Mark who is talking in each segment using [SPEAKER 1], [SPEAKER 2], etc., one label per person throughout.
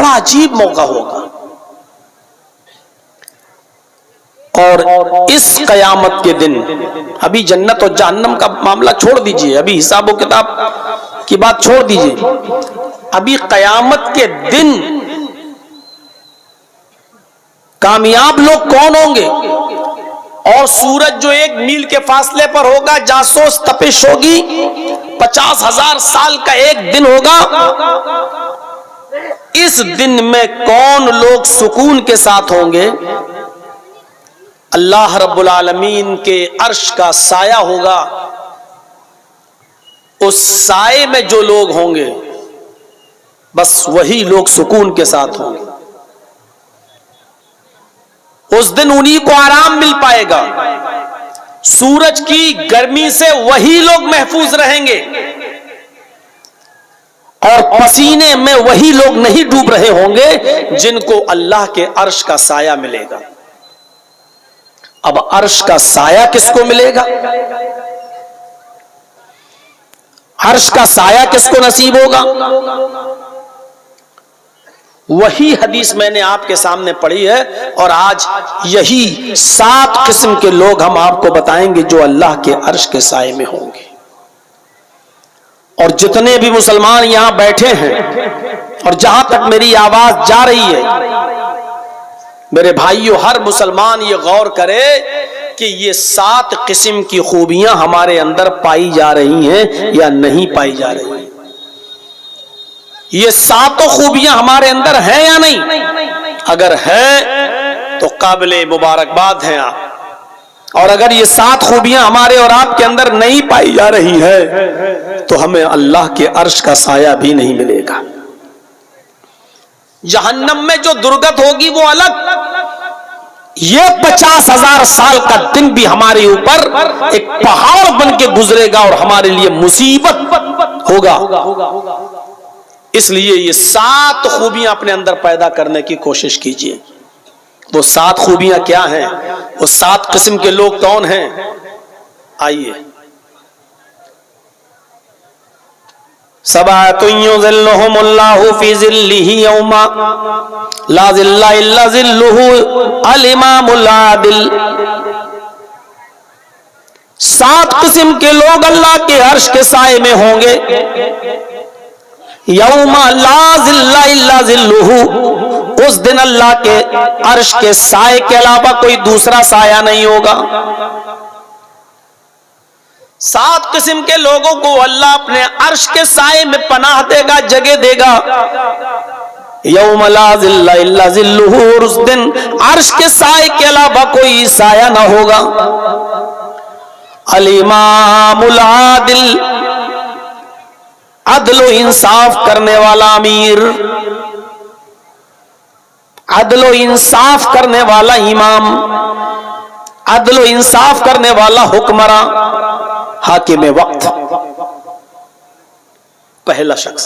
[SPEAKER 1] بڑا عجیب موقع ہوگا. اور اس قیامت کے دن، ابھی جنت اور جہنم کا معاملہ چھوڑ دیجئے، ابھی حساب و کتاب کی بات چھوڑ دیجئے، ابھی قیامت کے دن کامیاب لوگ کون ہوں گے؟ اور سورج جو 1 میل کے فاصلے پر ہوگا، جاسوس تپش ہوگی، 50,000 سال کا ایک دن ہوگا. اس دن میں کون لوگ سکون کے ساتھ ہوں گے؟ اللہ رب العالمین کے عرش کا سایہ ہوگا، اس سائے میں جو لوگ ہوں گے بس وہی لوگ سکون کے ساتھ ہوں گے. اس دن انہی کو آرام مل پائے گا. سورج کی گرمی سے وہی لوگ محفوظ رہیں گے، اور پسینے میں وہی لوگ نہیں ڈوب رہے ہوں گے جن کو اللہ کے عرش کا سایہ ملے گا. اب عرش کا سایہ کس کو ملے گا؟ عرش کا سایہ کس کو نصیب ہوگا؟ وہی حدیث میں نے آپ کے سامنے پڑھی ہے، اور آج یہی 7 قسم کے لوگ ہم آپ کو بتائیں گے جو اللہ کے عرش کے سائے میں ہوں گے. اور جتنے بھی مسلمان یہاں بیٹھے ہیں اور جہاں تک میری آواز جا رہی ہے، میرے بھائیو، ہر مسلمان یہ غور کرے کہ یہ 7 قسم کی خوبیاں ہمارے اندر پائی جا رہی ہیں یا نہیں پائی جا رہی ہیں. یہ 7 خوبیاں ہمارے اندر ہیں یا نہیں؟ اگر ہیں تو قابل مبارکباد ہیں آپ. اور اگر یہ 7 خوبیاں ہمارے اور آپ کے اندر نہیں پائی جا رہی ہے تو ہمیں اللہ کے عرش کا سایہ بھی نہیں ملے گا. جہنم میں جو درگت ہوگی وہ الگ. یہ 50,000 سال کا دن بھی ہمارے اوپر ایک پہاڑ بن کے گزرے گا اور ہمارے لیے مصیبت ہوگا. اس لیے یہ 7 خوبیاں اپنے اندر پیدا کرنے کی کوشش کیجیے. وہ 7 خوبیاں کیا ہیں؟ وہ 7 قسم کے لوگ کون ہیں؟ آئیے. سبعۃ یظلھم اللہ فی ظلہ یوم لا ظل الا ظلہ الامام العادل. 7 قسم کے لوگ اللہ کے عرش کے سائے میں ہوں گے. یوم لا ظل الا ظلہ، اس دن اللہ کے عرش کے سائے کے علاوہ کوئی دوسرا سایہ نہیں ہوگا. 7 قسم کے لوگوں کو اللہ اپنے عرش کے سائے میں پناہ دے گا، جگہ دے گا. یوم لا ظل الا ظلہ، اور اس دن عرش کے سائے کے علاوہ کوئی سایہ نہ ہوگا. الامام العادل، عدل و انصاف کرنے والا امیر، عدل و انصاف کرنے والا امام، عدل و انصاف کرنے والا حکمراں، حاکم وقت. پہلا شخص.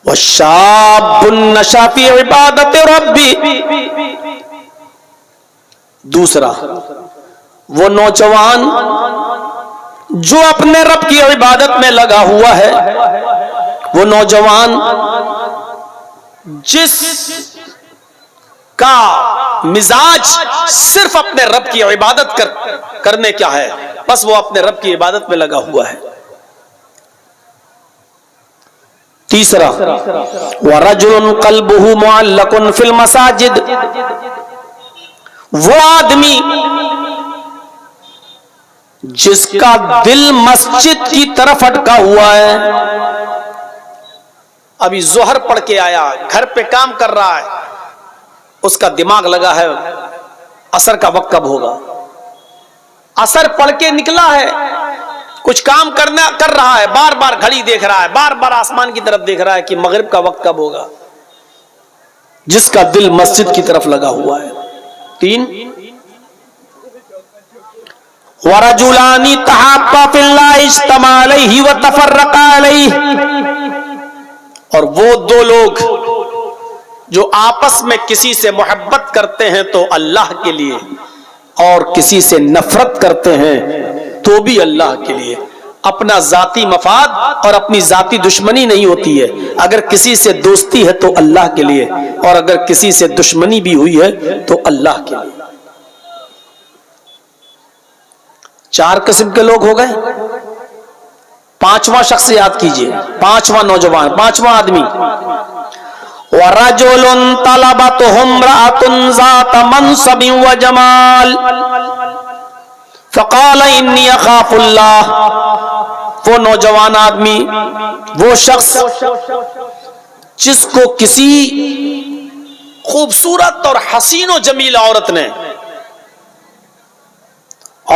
[SPEAKER 1] والشاب نشا فی عبادت ربی، دوسرا وہ نوجوان جو اپنے رب کی عبادت میں لگا ہوا ہے، وہ نوجوان جس کا مزاج صرف اپنے رب کی عبادت کرنے کیا ہے، بس وہ اپنے رب کی عبادت میں لگا ہوا ہے. تیسرا وَرَجُلٌ قَلْبُهُ مُعَلَّقٌ فِي الْمَسَاجِدِ، وہ آدمی جس کا دل مسجد کی طرف اٹکا ہوا ہے. ابھی ظہر پڑھ کے آیا، گھر پہ کام کر رہا ہے، اس کا دماغ لگا ہے عصر کا وقت کب ہوگا. عصر پڑھ کے نکلا ہے، کچھ کام کر رہا ہے، بار بار گھڑی دیکھ رہا ہے، بار بار آسمان کی طرف دیکھ رہا ہے کہ مغرب کا وقت کب ہوگا. جس کا دل مسجد کی طرف لگا ہوا ہے. 3 وَرَجُلَانِ تَحَابَّا فِي اللَّهِ اجْتَمَعَا عَلَيْهِ وَتَفَرَّقَا عَلَيْهِ، اور وہ 2 لوگ جو آپس میں کسی سے محبت کرتے ہیں تو اللہ کے لیے، اور کسی سے نفرت کرتے ہیں تو بھی اللہ کے لیے. اپنا ذاتی مفاد اور اپنی ذاتی دشمنی نہیں ہوتی ہے. اگر کسی سے دوستی ہے تو اللہ کے لیے، اور اگر کسی سے دشمنی بھی ہوئی ہے تو اللہ کے لیے. 4 قسم کے لوگ ہو گئے. 5واں شخص یاد کیجئے، 5واں نوجوان، 5واں آدمی. وَرَجُلٌ طَلَبَتْهُ امْرَأَةٌ ذَاتَ مَنْصَبٍ وَجَمَالٍ فَقَالَ إِنِّي أَخَافُ اللَّهَ. وہ نوجوان آدمی، وہ شخص جس کو کسی خوبصورت اور حسین و جمیل عورت نے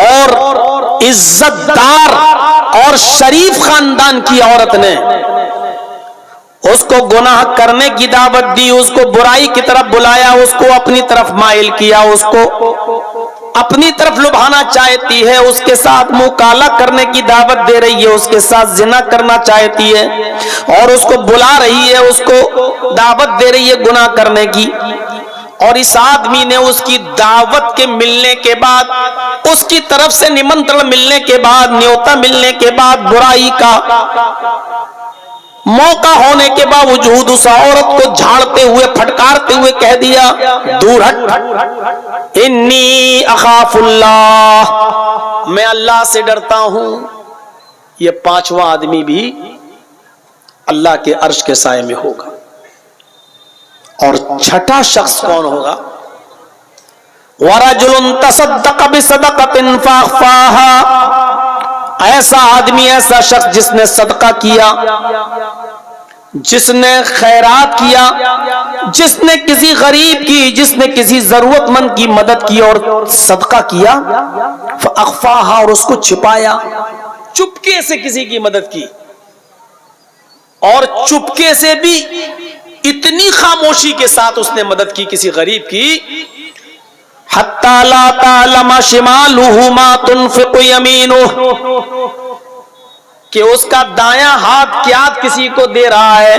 [SPEAKER 1] اور عزت دار اور شریف خاندان کی عورت نے اس کو گناہ کرنے کی دعوت دی، اس کو برائی کی طرف بلایا، اس کو اپنی طرف مائل کیا، اس کو اپنی طرف لبھانا چاہتی ہے، اس کے ساتھ منہ کالا کرنے کی دعوت دے رہی ہے، اس کے ساتھ زنا کرنا چاہتی ہے اور اس کو بلا رہی ہے، اس کو دعوت دے رہی ہے گناہ کرنے کی. اور اس آدمی نے اس کی دعوت کے ملنے کے بعد، اس کی طرف سے نمنترن ملنے کے بعد، نیوتا ملنے کے بعد، برائی کا موقع ہونے کے باوجود اس عورت کو جھاڑتے ہوئے پھٹکارتے ہوئے کہہ دیا، دور ہٹ، انی اخاف اللہ، میں اللہ سے ڈرتا ہوں. یہ 5واں آدمی بھی اللہ کے عرش کے سائے میں ہوگا. اور 6واں شخص کون ہوگا؟ وَرَجُلٌ تَصَدَّقَ بِصَدَقَةٍ فَأَخْفَاهَا. ایسا آدمی، ایسا شخص جس نے صدقہ کیا، جس نے خیرات کیا، جس نے کسی غریب کی، جس نے کسی ضرورت مند کی مدد کی اور صدقہ کیا، فَأَخْفَاهَا، اور اس کو چھپایا، چپکے سے کسی کی مدد کی، اور چپکے سے بھی اتنی خاموشی کے ساتھ اس نے مدد کی کسی غریب کی، حتی لا تعلم شمالہ ما تنفق یمینہ، کہ اس کا دایاں ہاتھ کیا کسی کو دے رہا ہے،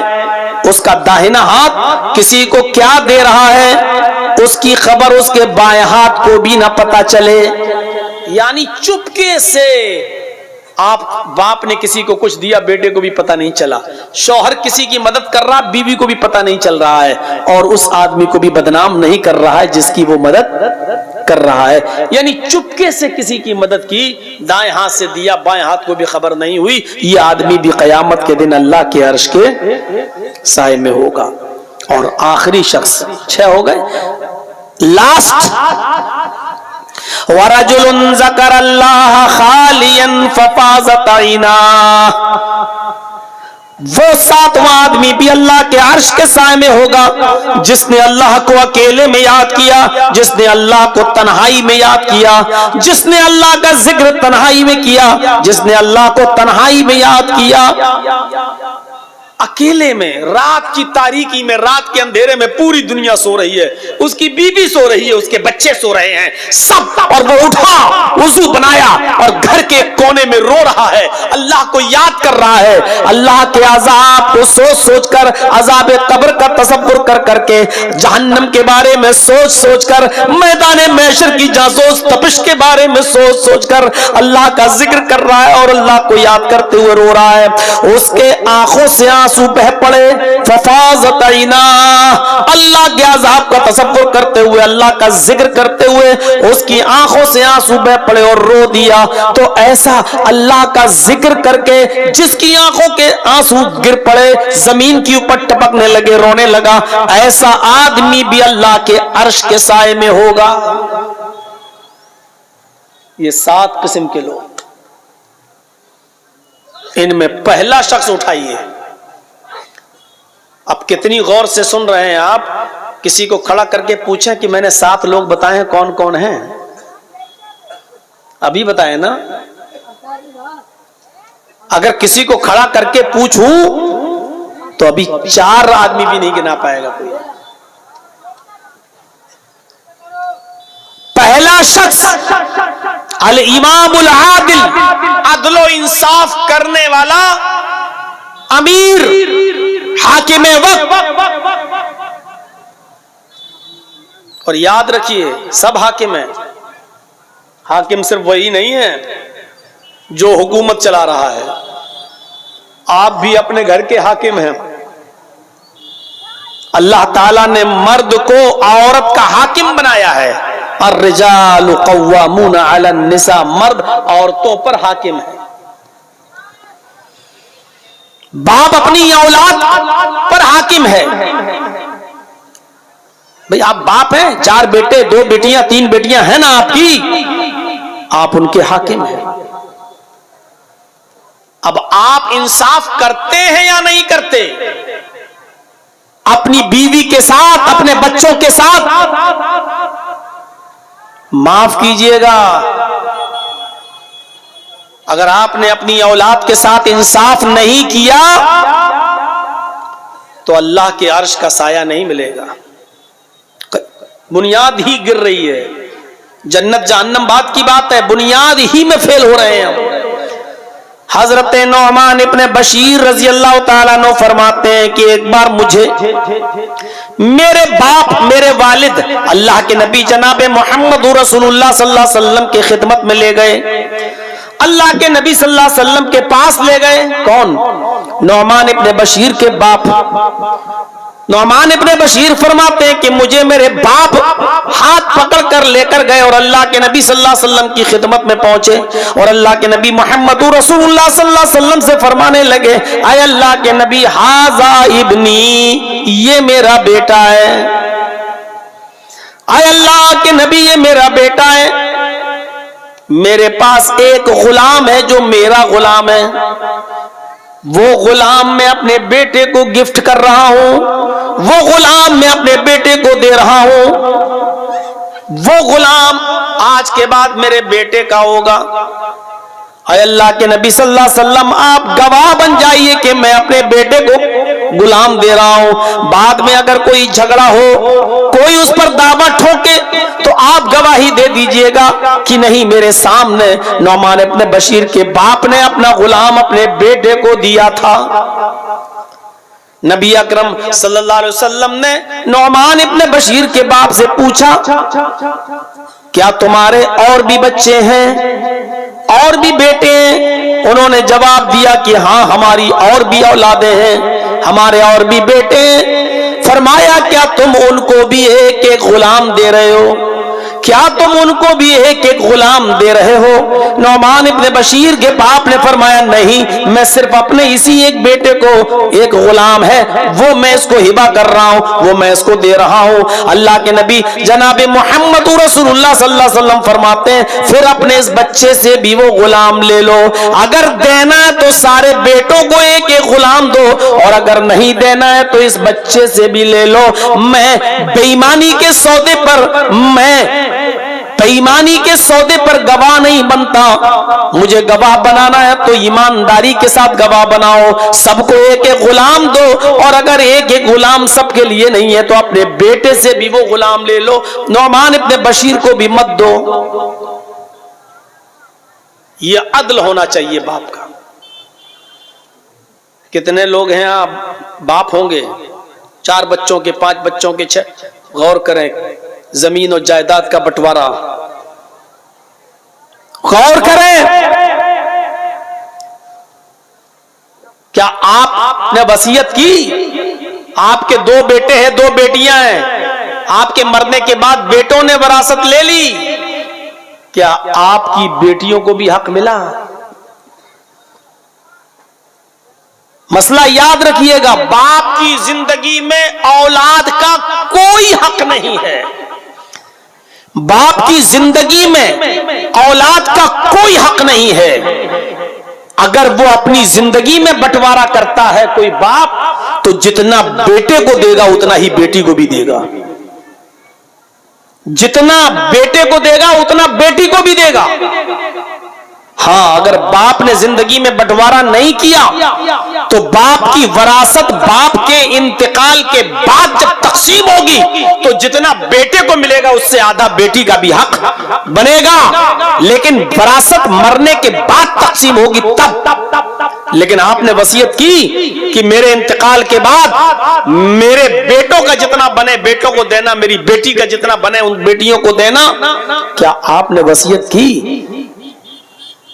[SPEAKER 1] اس کا داہنا ہاتھ کسی کو کیا دے رہا ہے، اس کی خبر اس کے بائیں ہاتھ کو بھی نہ پتا چلے. یعنی چپکے سے آپ باپ نے کسی کو کچھ دیا، بیٹے کو بھی پتہ نہیں چلا، شوہر کسی کی مدد کر رہا، بیوی کو بھی پتہ نہیں چل رہا ہے، اور اس آدمی کو بھی بدنام نہیں کر رہا ہے جس کی وہ مدد کر رہا ہے. یعنی چپکے سے کسی کی مدد کی، دائیں ہاتھ سے دیا، بائیں ہاتھ کو بھی خبر نہیں ہوئی، یہ آدمی بھی قیامت کے دن اللہ کے عرش کے سائے میں ہوگا. اور آخری شخص، 6 ہو گئے، لاسٹ، وَرَجُلٌ ذَكَرَ اللَّهَ خَالِيًا فَفَاضَتْ عَيْنَاهُ. وہ 7واں آدمی بھی اللہ کے عرش کے سائے میں ہوگا، جس نے اللہ کو اکیلے میں یاد کیا، جس نے اللہ کو تنہائی میں یاد کیا، جس نے اللہ کا ذکر تنہائی میں کیا، جس نے اللہ کو تنہائی میں یاد کیا، اکیلے میں، رات کی تاریکی میں، رات کے اندھیرے میں پوری دنیا سو رہی ہے، اس کی بیوی سو رہی ہے، اس کے بچے سو رہے ہیں سب، اور وہ اٹھا، وضو بنایا اور گھر کے کونے میں رو رہا ہے، اللہ کو یاد کر رہا ہے، اللہ کے عذاب کو سوچ سوچ کر، عذاب قبر کا تصور کر کر کے، جہنم کے بارے میں سوچ سوچ کر، میدان محشر کی جاسوس تپش کے بارے میں سوچ سوچ کر اللہ کا ذکر کر رہا ہے اور اللہ کو یاد کرتے ہوئے رو رہا ہے. اس کے آنکھوں سے آنسو بہ پڑے، ففاضت عیناہ، اللہ کے عذاب کا تصور کرتے ہوئے، اللہ کا ذکر کرتے ہوئے اس کی آنکھوں سے آنسو بہ پڑے اور رو دیا. تو ایسا اللہ کا ذکر کر کے جس کی آنکھوں کے آنسو گر پڑے، زمین کی اوپر ٹپکنے لگے، رونے لگا، ایسا آدمی بھی اللہ کے عرش کے سائے میں ہوگا. یہ 7 قسم کے لوگ، ان میں پہلا شخص اٹھائیے. اب کتنی غور سے سن رہے ہیں آپ؟ کسی کو کھڑا کر کے پوچھیں کہ میں نے 7 لوگ بتائے ہیں، کون کون ہیں؟ ابھی بتائے نا. اگر کسی کو کھڑا کر کے پوچھوں تو ابھی 4 آدمی بھی نہیں گنا پائے گا کوئی. پہلا شخص الامام العادل، عدل و انصاف کرنے والا امیر، حاکم وقت. اور یاد رکھیے سب حاکم ہیں، حاکم صرف وہی نہیں ہے جو حکومت چلا رہا ہے. آپ بھی اپنے گھر کے حاکم ہیں. اللہ تعالیٰ نے مرد کو عورت کا حاکم بنایا ہے. الرجال قوامون علی النساء، مرد عورتوں پر حاکم ہے. باپ اپنی اولاد پر حاکم ہے. بھئی آپ باپ ہیں، 4 بیٹے 2 بیٹیاں 3 بیٹیاں ہیں نا آپ کی، آپ ان کے حاکم ہیں. اب آپ انصاف کرتے ہیں یا نہیں کرتے؟ اپنی بیوی کے ساتھ، اپنے بچوں کے ساتھ. معاف کیجئے گا، اگر آپ نے اپنی اولاد کے ساتھ انصاف نہیں کیا تو اللہ کے عرش کا سایہ نہیں ملے گا. بنیاد ہی گر رہی ہے. جنت جہنم بات کی بات ہے، بنیاد ہی میں فیل ہو رہے ہیں. حضرت نعمان ابن بشیر رضی اللہ تعالیٰ عنہ فرماتے ہیں کہ ایک بار مجھے میرے باپ، میرے والد اللہ کے نبی جناب محمد رسول اللہ صلی اللہ علیہ وسلم کی خدمت میں لے گئے. اللہ کے نبی صلی اللہ علیہ وسلم کے پاس لے گئے. کون؟ نعمان ابن بشیر کے باپ. نعمان ابن بشیر فرماتے ہیں کہ مجھے میرے باپ ہاتھ پکڑ کر لے کر گئے اور اللہ کے نبی صلی اللہ علیہ وسلم کی خدمت میں پہنچے اور اللہ کے نبی محمد رسول اللہ صلی اللہ علیہ وسلم سے فرمانے لگے، اے اللہ کے نبی ھذا ابنی، یہ میرا بیٹا ہے. اے اللہ کے نبی یہ میرا بیٹا ہے. میرے پاس ایک غلام ہے جو میرا غلام ہے، وہ غلام میں اپنے بیٹے کو گفٹ کر رہا ہوں، وہ غلام میں اپنے بیٹے کو دے رہا ہوں، وہ غلام آج کے بعد میرے بیٹے کا ہوگا. اے اللہ کے نبی صلی اللہ علیہ وسلم آپ گواہ بن جائیے کہ میں اپنے بیٹے کو غلام دے رہا ہوں. بعد میں اگر کوئی جھگڑا ہو، کوئی اس پر دعویٰ ٹھوکے تو آپ گواہی دے دیجئے گا کہ نہیں، میرے سامنے نعمان ابن بشیر کے باپ نے اپنا غلام اپنے بیٹے کو دیا تھا. نبی اکرم صلی اللہ علیہ وسلم نے نعمان ابن بشیر کے باپ سے پوچھا، کیا تمہارے اور بھی بچے ہیں، اور بھی بیٹے ہیں؟ انہوں نے جواب دیا کہ ہاں ہماری اور بھی اولادیں ہیں، ہمارے اور بھی بیٹے ہیں. فرمایا کیا تم ان کو بھی ایک ایک غلام دے رہے ہو؟ کیا تم ان کو بھی ایک ایک غلام دے رہے ہو؟ نعمان ابن بشیر کے باپ نے فرمایا نہیں، میں صرف اپنے اسی ایک بیٹے کو، ایک غلام ہے وہ میں اس کو ہبہ کر رہا ہوں، وہ میں اس کو دے رہا ہوں. اللہ کے نبی جناب محمد رسول اللہ صلی اللہ علیہ وسلم فرماتے ہیں پھر اپنے اس بچے سے بھی وہ غلام لے لو. اگر دینا ہے تو سارے بیٹوں کو ایک ایک غلام دو، اور اگر نہیں دینا ہے تو اس بچے سے بھی لے لو. میں بے ایمانی کے سودے پر، میں بےایمانی کے سودے پر گواہ نہیں بنتا. مجھے گواہ بنانا ہے تو ایمانداری کے ساتھ گواہ بناؤ. سب کو ایک ایک غلام دو، اور اگر ایک ایک غلام سب کے لیے نہیں ہے تو اپنے بیٹے سے بھی وہ غلام لے لو. نعمان ابن بشیر کو بھی مت دو. یہ عدل ہونا چاہیے باپ کا. کتنے لوگ ہیں آپ باپ ہوں گے، 4 بچوں کے، 5 بچوں کے، 6. غور کریں، زمین و جائیداد کا بٹوارا غور کریں. کیا آپ نے وصیت کی؟ آپ کے 2 بیٹے ہیں، 2 بیٹیاں ہیں، آپ کے مرنے کے بعد بیٹوں نے وراثت لے لی. کیا آپ کی بیٹیوں کو بھی حق ملا؟ مسئلہ یاد رکھیے گا، باپ کی زندگی میں اولاد کا کوئی حق نہیں ہے. باپ کی زندگی میں اولاد کا کوئی حق نہیں ہے. اگر وہ اپنی زندگی میں بٹوارا کرتا ہے کوئی باپ، تو جتنا بیٹے کو دے گا اتنا ہی بیٹی کو بھی دے گا. جتنا بیٹے کو دے گا اتنا بیٹی کو بھی دے گا. ہاں، اگر باپ نے زندگی میں بٹوارا نہیں کیا تو باپ کی وراثت باپ کے انتقال کے بعد جب تقسیم ہوگی تو جتنا بیٹے کو ملے گا اس سے آدھا بیٹی کا بھی حق بنے گا. لیکن وراثت مرنے کے بعد تقسیم ہوگی تب. لیکن آپ نے وصیت کی کہ میرے انتقال کے بعد میرے بیٹوں کا جتنا بنے بیٹوں کو دینا، میری بیٹی کا جتنا بنے ان بیٹیوں کو دینا. کیا آپ نے وصیت کی؟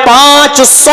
[SPEAKER 1] 500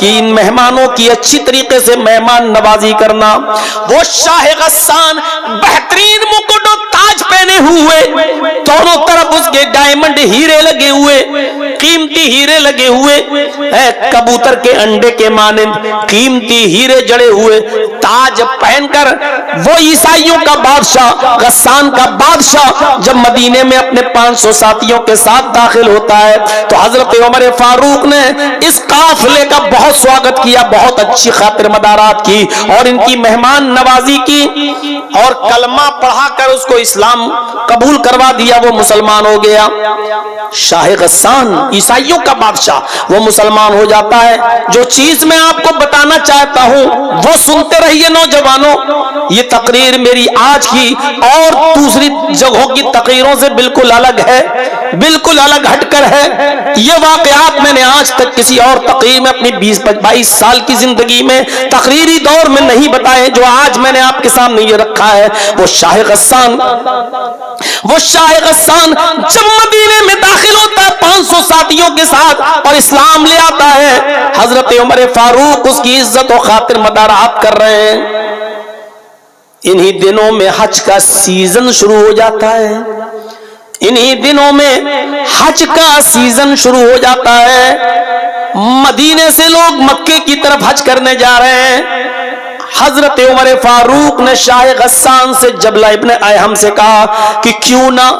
[SPEAKER 1] کہ ان مہمانوں کی اچھی طریقے سے مہمان نوازی کرنا. وہ شاہ غسان بہترین مکٹ و تاج پہنے ہوئے, دونوں طرف اس کے ڈائمنڈ ہیرے لگے ہوئے, قیمتی ہیرے لگے ہوئے, کبوتر کے انڈے کے مانند قیمتی ہیرے جڑے ہوئے تاج پہن کر وہ عیسائیوں کا بادشاہ, غسان کا بادشاہ جب مدینے میں اپنے 500 ساتھیوں کے ساتھ داخل ہوتا ہے تو حضرت عمر فاروق نے اس قافلے کا بہت سواگت کیا, بہت اچھی خاطر مدارات کی اور ان کی مہمان نوازی کی اور کلمہ پڑھا کر اس کو اسلام قبول کروا دیا, وہ مسلمان ہو گیا. شاہ غسان عیسائیوں کا بادشاہ وہ مسلمان ہو جاتا ہے. جو چیز میں آپ کو بتانا چاہتا ہوں وہ سنتے رہیے نوجوانوں. یہ تقریر میری آج کی اور دوسری جگہوں کی تقریروں سے بالکل الگ ہے, بالکل الگ ہٹ کر ہے. یہ واقعات میں نے آج تک کسی اور تقریر میں اپنی 20-22 سال کی زندگی میں تقریری دور میں نہیں بتائے جو آج میں نے آپ کے سامنے یہ رکھا ہے. وہ شاہ غسان جب مدینے میں داخل ہوتا ہے 500 ساتھیوں کے ساتھ اور اسلام لے آتا ہے, حضرت عمر فاروق اس کی عزت و خاطر مدارات کر رہے ہیں. انہی دنوں میں حج کا سیزن شروع ہو جاتا ہے, انہی دنوں میں حج کا سیزن شروع ہو جاتا ہے. مدینے سے لوگ مکے کی طرف حج کرنے جا رہے ہیں. حضرت عمر فاروق نے شاہ غسان سے جبلہ ابن ایہم سے کہا کہ کیوں نہ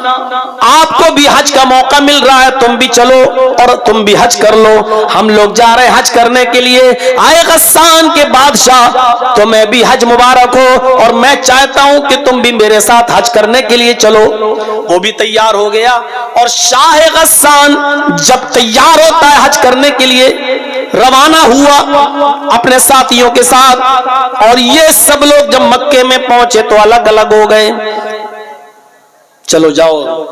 [SPEAKER 1] آپ کو بھی حج کا موقع مل رہا ہے, تم بھی چلو اور تم بھی حج کر لو. ہم لوگ جا رہے ہیں حج کرنے کے لیے. آئے غسان کے بادشاہ تمہیں بھی حج مبارک ہو اور میں چاہتا ہوں کہ تم بھی میرے ساتھ حج کرنے کے لیے چلو. وہ بھی تیار ہو گیا اور شاہ غسان جب تیار ہوتا ہے حج کرنے کے لیے روانہ ہوا اپنے ساتھیوں کے ساتھ, اور یہ سب لوگ جب مکے میں پہنچے تو الگ الگ ہو گئے. چلو جاؤ,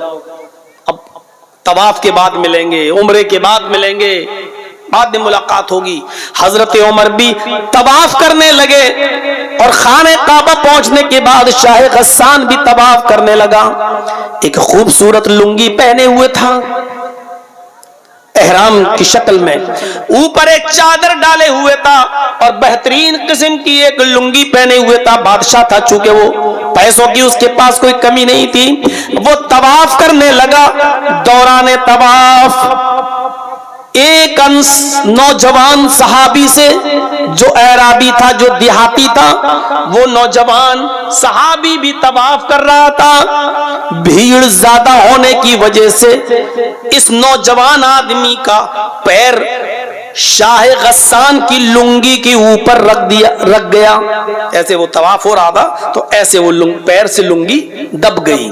[SPEAKER 1] اب طواف کے بعد ملیں گے, عمرے کے بعد ملیں گے, بعد میں ملاقات ہوگی. حضرت عمر بھی طواف کرنے لگے اور خانہ کعبہ پہنچنے کے بعد شاہ غسان بھی طواف کرنے لگا. ایک خوبصورت لنگی پہنے ہوئے تھا احرام کی شکل میں, اوپر ایک چادر ڈالے ہوئے تھا اور بہترین قسم کی ایک لنگی پہنے ہوئے تھا. بادشاہ تھا, چونکہ وہ پیسوں کی اس کے پاس کوئی کمی نہیں تھی. وہ طواف کرنے لگا. دوران طواف ایک نوجوان صحابی سے جو اعرابی تھا, جو دیہاتی تھا, وہ نوجوان صحابی بھی طواف کر رہا تھا. بھیڑ زیادہ ہونے کی وجہ سے اس نوجوان آدمی کا پیر شاہ غسان کی لنگی کے اوپر رکھ گیا. ایسے وہ طواف ہو رہا تھا تو ایسے وہ پیر سے لنگی دب گئی,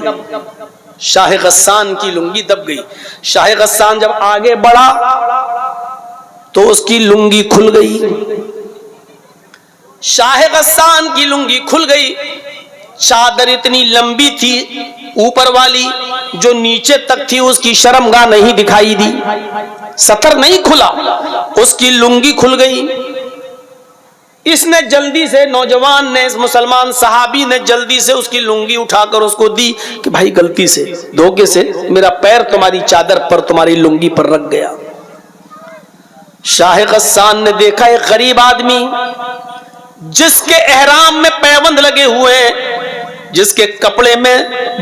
[SPEAKER 1] شاہ غسان کی لنگی دب گئی. شاہ غسان جب آگے بڑھا تو اس کی لنگی کھل گئی. شاہ غسان کی لنگی کھل گئی. چادر اتنی لمبی تھی اوپر والی, جو نیچے تک تھی اس کی شرمگاہ نہیں دکھائی دی, ستر نہیں کھلا, اس کی لنگی کھل گئی. اس نے جلدی سے, نوجوان نے, اس مسلمان صحابی نے جلدی سے اس کی لنگی اٹھا کر اس کو دی کہ بھائی غلطی سے, دھوکے سے میرا پیر تمہاری چادر پر, تمہاری لنگی پر رکھ گیا. شاہ غسان نے دیکھا ایک غریب آدمی جس کے احرام میں پیوند لگے ہوئے ہیں, جس کے کپڑے میں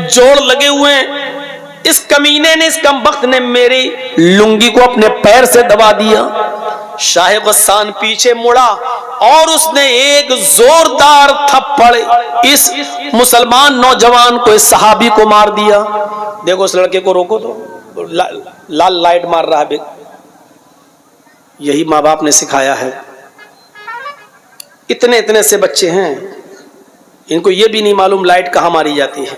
[SPEAKER 1] جوڑ لگے ہوئے ہیں, اس کمینے نے, اس کمبخت نے میری لنگی کو اپنے پیر سے دبا دیا. شاہ غسان پیچھے مڑا اور اس نے ایک زوردار تھپڑ اس مسلمان نوجوان کو, اس صحابی کو مار دیا. دیکھو اس لڑکے کو روکو تو لال لائٹ مار رہا ہے. یہی ماں باپ نے سکھایا ہے. اتنے اتنے سے بچے ہیں, ان کو یہ بھی نہیں معلوم لائٹ کہاں ماری جاتی ہے.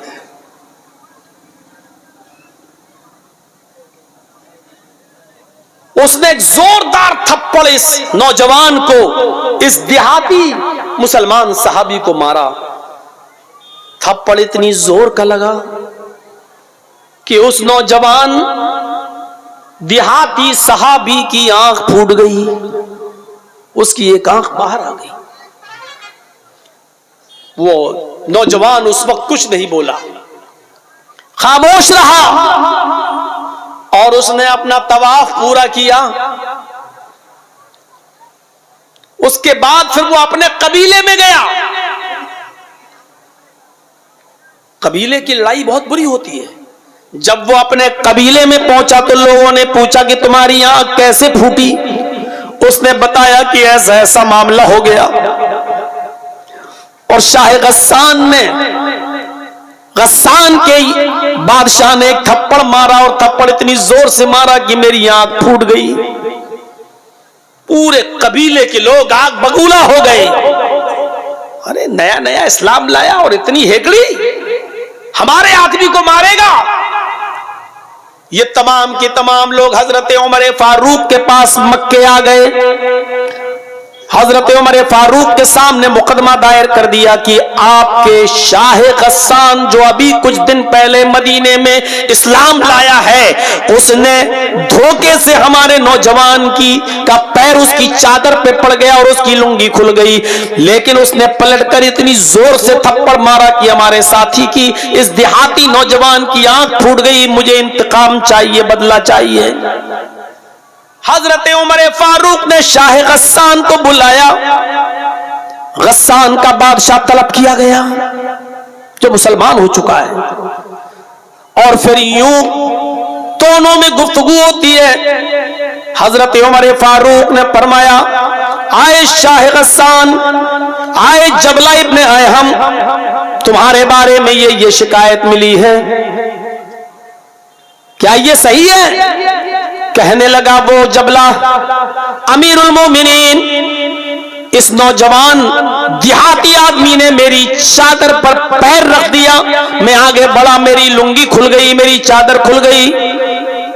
[SPEAKER 1] اس نے ایک زوردار تھپڑ اس نوجوان کو, اس دیہاتی مسلمان صحابی کو مارا. تھپڑ اتنی زور کا لگا کہ اس نوجوان دیہاتی صحابی کی آنکھ پھوٹ گئی, اس کی ایک آنکھ باہر آ گئی. وہ نوجوان اس وقت کچھ نہیں بولا, خاموش رہا اور اس نے اپنا طواف پورا کیا. اس کے بعد پھر وہ اپنے قبیلے میں گیا. قبیلے کی لڑائی بہت بری ہوتی ہے. جب وہ اپنے قبیلے میں پہنچا تو لوگوں نے پوچھا کہ تمہاری آنکھ کیسے پھوٹی؟ اس نے بتایا کہ ایسا ایسا معاملہ ہو گیا. اور شاہ غسان کے بادشاہ نے ایک تھپڑ مارا اور تھپڑ اتنی زور سے مارا کہ میری آنکھ پھوٹ گئی. پورے قبیلے کے لوگ آگ بگولا ہو گئے. ارے نیا نیا اسلام لایا اور اتنی ہیکڑی، ہمارے آدمی کو مارے گا. یہ تمام کے تمام لوگ حضرت عمر فاروق کے پاس مکے آ گئے. حضرت عمر فاروق کے سامنے مقدمہ دائر کر دیا کہ آپ کے شاہ غسان جو ابھی کچھ دن پہلے مدینے میں اسلام لایا ہے، اس نے دھوکے سے ہمارے نوجوان کا پیر اس کی چادر پہ پڑ گیا اور اس کی لنگی کھل گئی، لیکن اس نے پلٹ کر اتنی زور سے تھپڑ مارا کہ ہمارے ساتھی کی، اس دیہاتی نوجوان کی آنکھ پھوٹ گئی. مجھے انتقام چاہیے، بدلہ چاہیے. حضرت عمر فاروق نے شاہ غسان کو بلایا. غسان کا بادشاہ طلب کیا گیا جو مسلمان ہو چکا ہے، اور پھر یوں دونوں میں گفتگو ہوتی ہے. حضرت عمر فاروق نے فرمایا، آئے شاہ غسان، آئے جبلہ ابن ایہم، تمہارے بارے میں یہ شکایت ملی ہے، کیا یہ صحیح ہے؟ کہنے لگا وہ جبلہ، امیر المومنین، اس نوجوان دیہاتی آدمی نے میری چادر پر پیر رکھ دیا، میں آگے بڑھا، میری لنگی کھل گئی، میری چادر کھل گئی،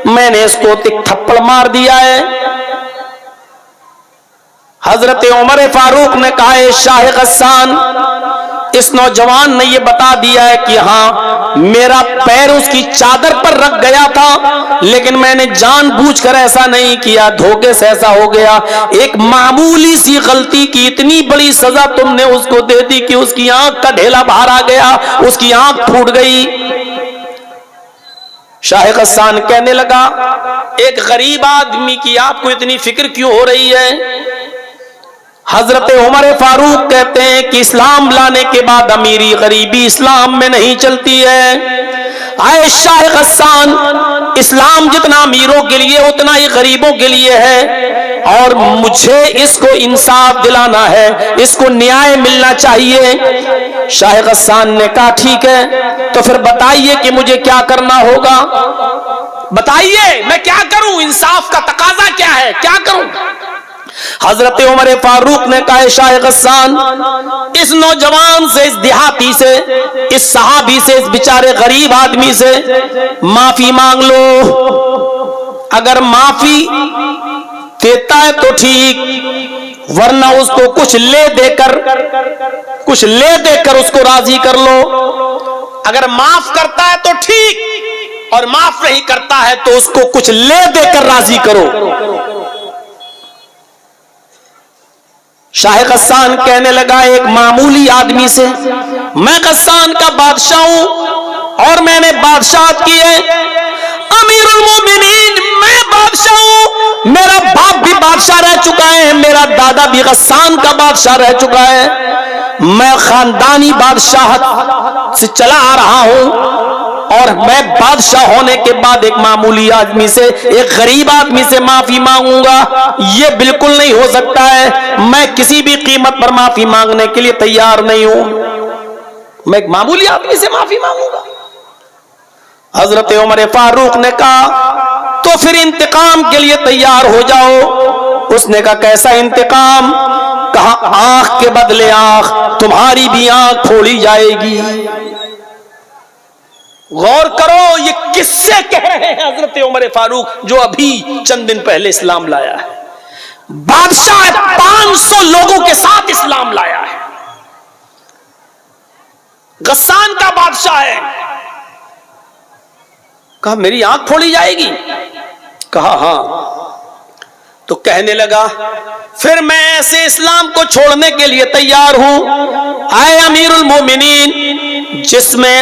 [SPEAKER 1] میں نے اس کو ایک تھپڑ مار دیا ہے. حضرت عمر فاروق نے کہا، اے شاہ غسان، اس نوجوان نے یہ بتا دیا ہے کہ ہاں میرا پیر اس کی چادر پر رکھ گیا تھا، لیکن میں نے جان بوجھ کر ایسا نہیں کیا، دھوکے سے ایسا ہو گیا. ایک معمولی سی غلطی کی اتنی بڑی سزا تم نے اس کو دے دی کہ اس کی آنکھ کا ڈھیلا باہر آ گیا، اس کی آنکھ پھوٹ گئی. شاہ غسان کہنے لگا، ایک غریب آدمی کی آپ کو اتنی فکر کیوں ہو رہی ہے؟ حضرت عمر فاروق کہتے ہیں کہ اسلام لانے کے بعد امیری غریبی اسلام میں نہیں چلتی ہے. آئے شاہ غسان، اسلام جتنا امیروں کے لیے اتنا ہی غریبوں کے لیے ہے، اور مجھے اس کو انصاف دلانا ہے، اس کو نیائے ملنا چاہیے. شاہ غسان نے کہا ٹھیک ہے، تو پھر بتائیے کہ مجھے کیا کرنا ہوگا، بتائیے میں کیا کروں، انصاف کا تقاضا کیا ہے، کیا کروں؟ حضرت عمر فاروق نے کہا، شاہ غسان، اس نوجوان سے، اس دیہاتی سے، اس صحابی سے، اس بیچارے غریب آدمی سے معافی مانگ لو. اگر معافی دیتا ہے تو ٹھیک، ورنہ اس کو کچھ لے دے کر اس کو راضی کر لو. اگر معاف کرتا ہے تو ٹھیک، اور معاف نہیں کرتا ہے تو اس کو کچھ لے دے کر راضی کرو. شاہ غسان کہنے لگا، ایک معمولی آدمی سے، میں غسان کا بادشاہ ہوں اور میں نے بادشاہت کی ہے، امیر المومنین میں بادشاہ ہوں، میرا باپ بھی بادشاہ رہ چکا ہے، میرا دادا بھی غسان کا بادشاہ رہ چکا ہے، میں خاندانی بادشاہت سے چلا آ رہا ہوں، اور میں بادشاہ ہونے کے بعد ایک معمولی آدمی سے، ایک غریب آدمی سے معافی مانگوں گا، یہ بالکل نہیں ہو سکتا ہے. میں کسی بھی قیمت پر معافی مانگنے کے لیے تیار نہیں ہوں، میں ایک معمولی آدمی سے معافی مانگوں گا. حضرت عمر فاروق نے کہا، تو پھر انتقام کے لیے تیار ہو جاؤ. اس نے کہا، کیسا انتقام؟ کہا، آنکھ کے بدلے آنکھ، تمہاری بھی آنکھ پھوڑی جائے گی. غور کرو، یہ کس سے کہہ رہے ہیں حضرت عمر فاروق جو ابھی چند دن پہلے اسلام لایا ہے. بادشاہ 500 لوگوں کے ساتھ اسلام لایا ہے، غسان کا بادشاہ ہے. کہا میری آنکھ پھوڑی جائے گی؟ کہا ہاں. تو کہنے لگا، پھر میں ایسے اسلام کو چھوڑنے کے لیے تیار ہوں. اے امیر المومنین، جس میں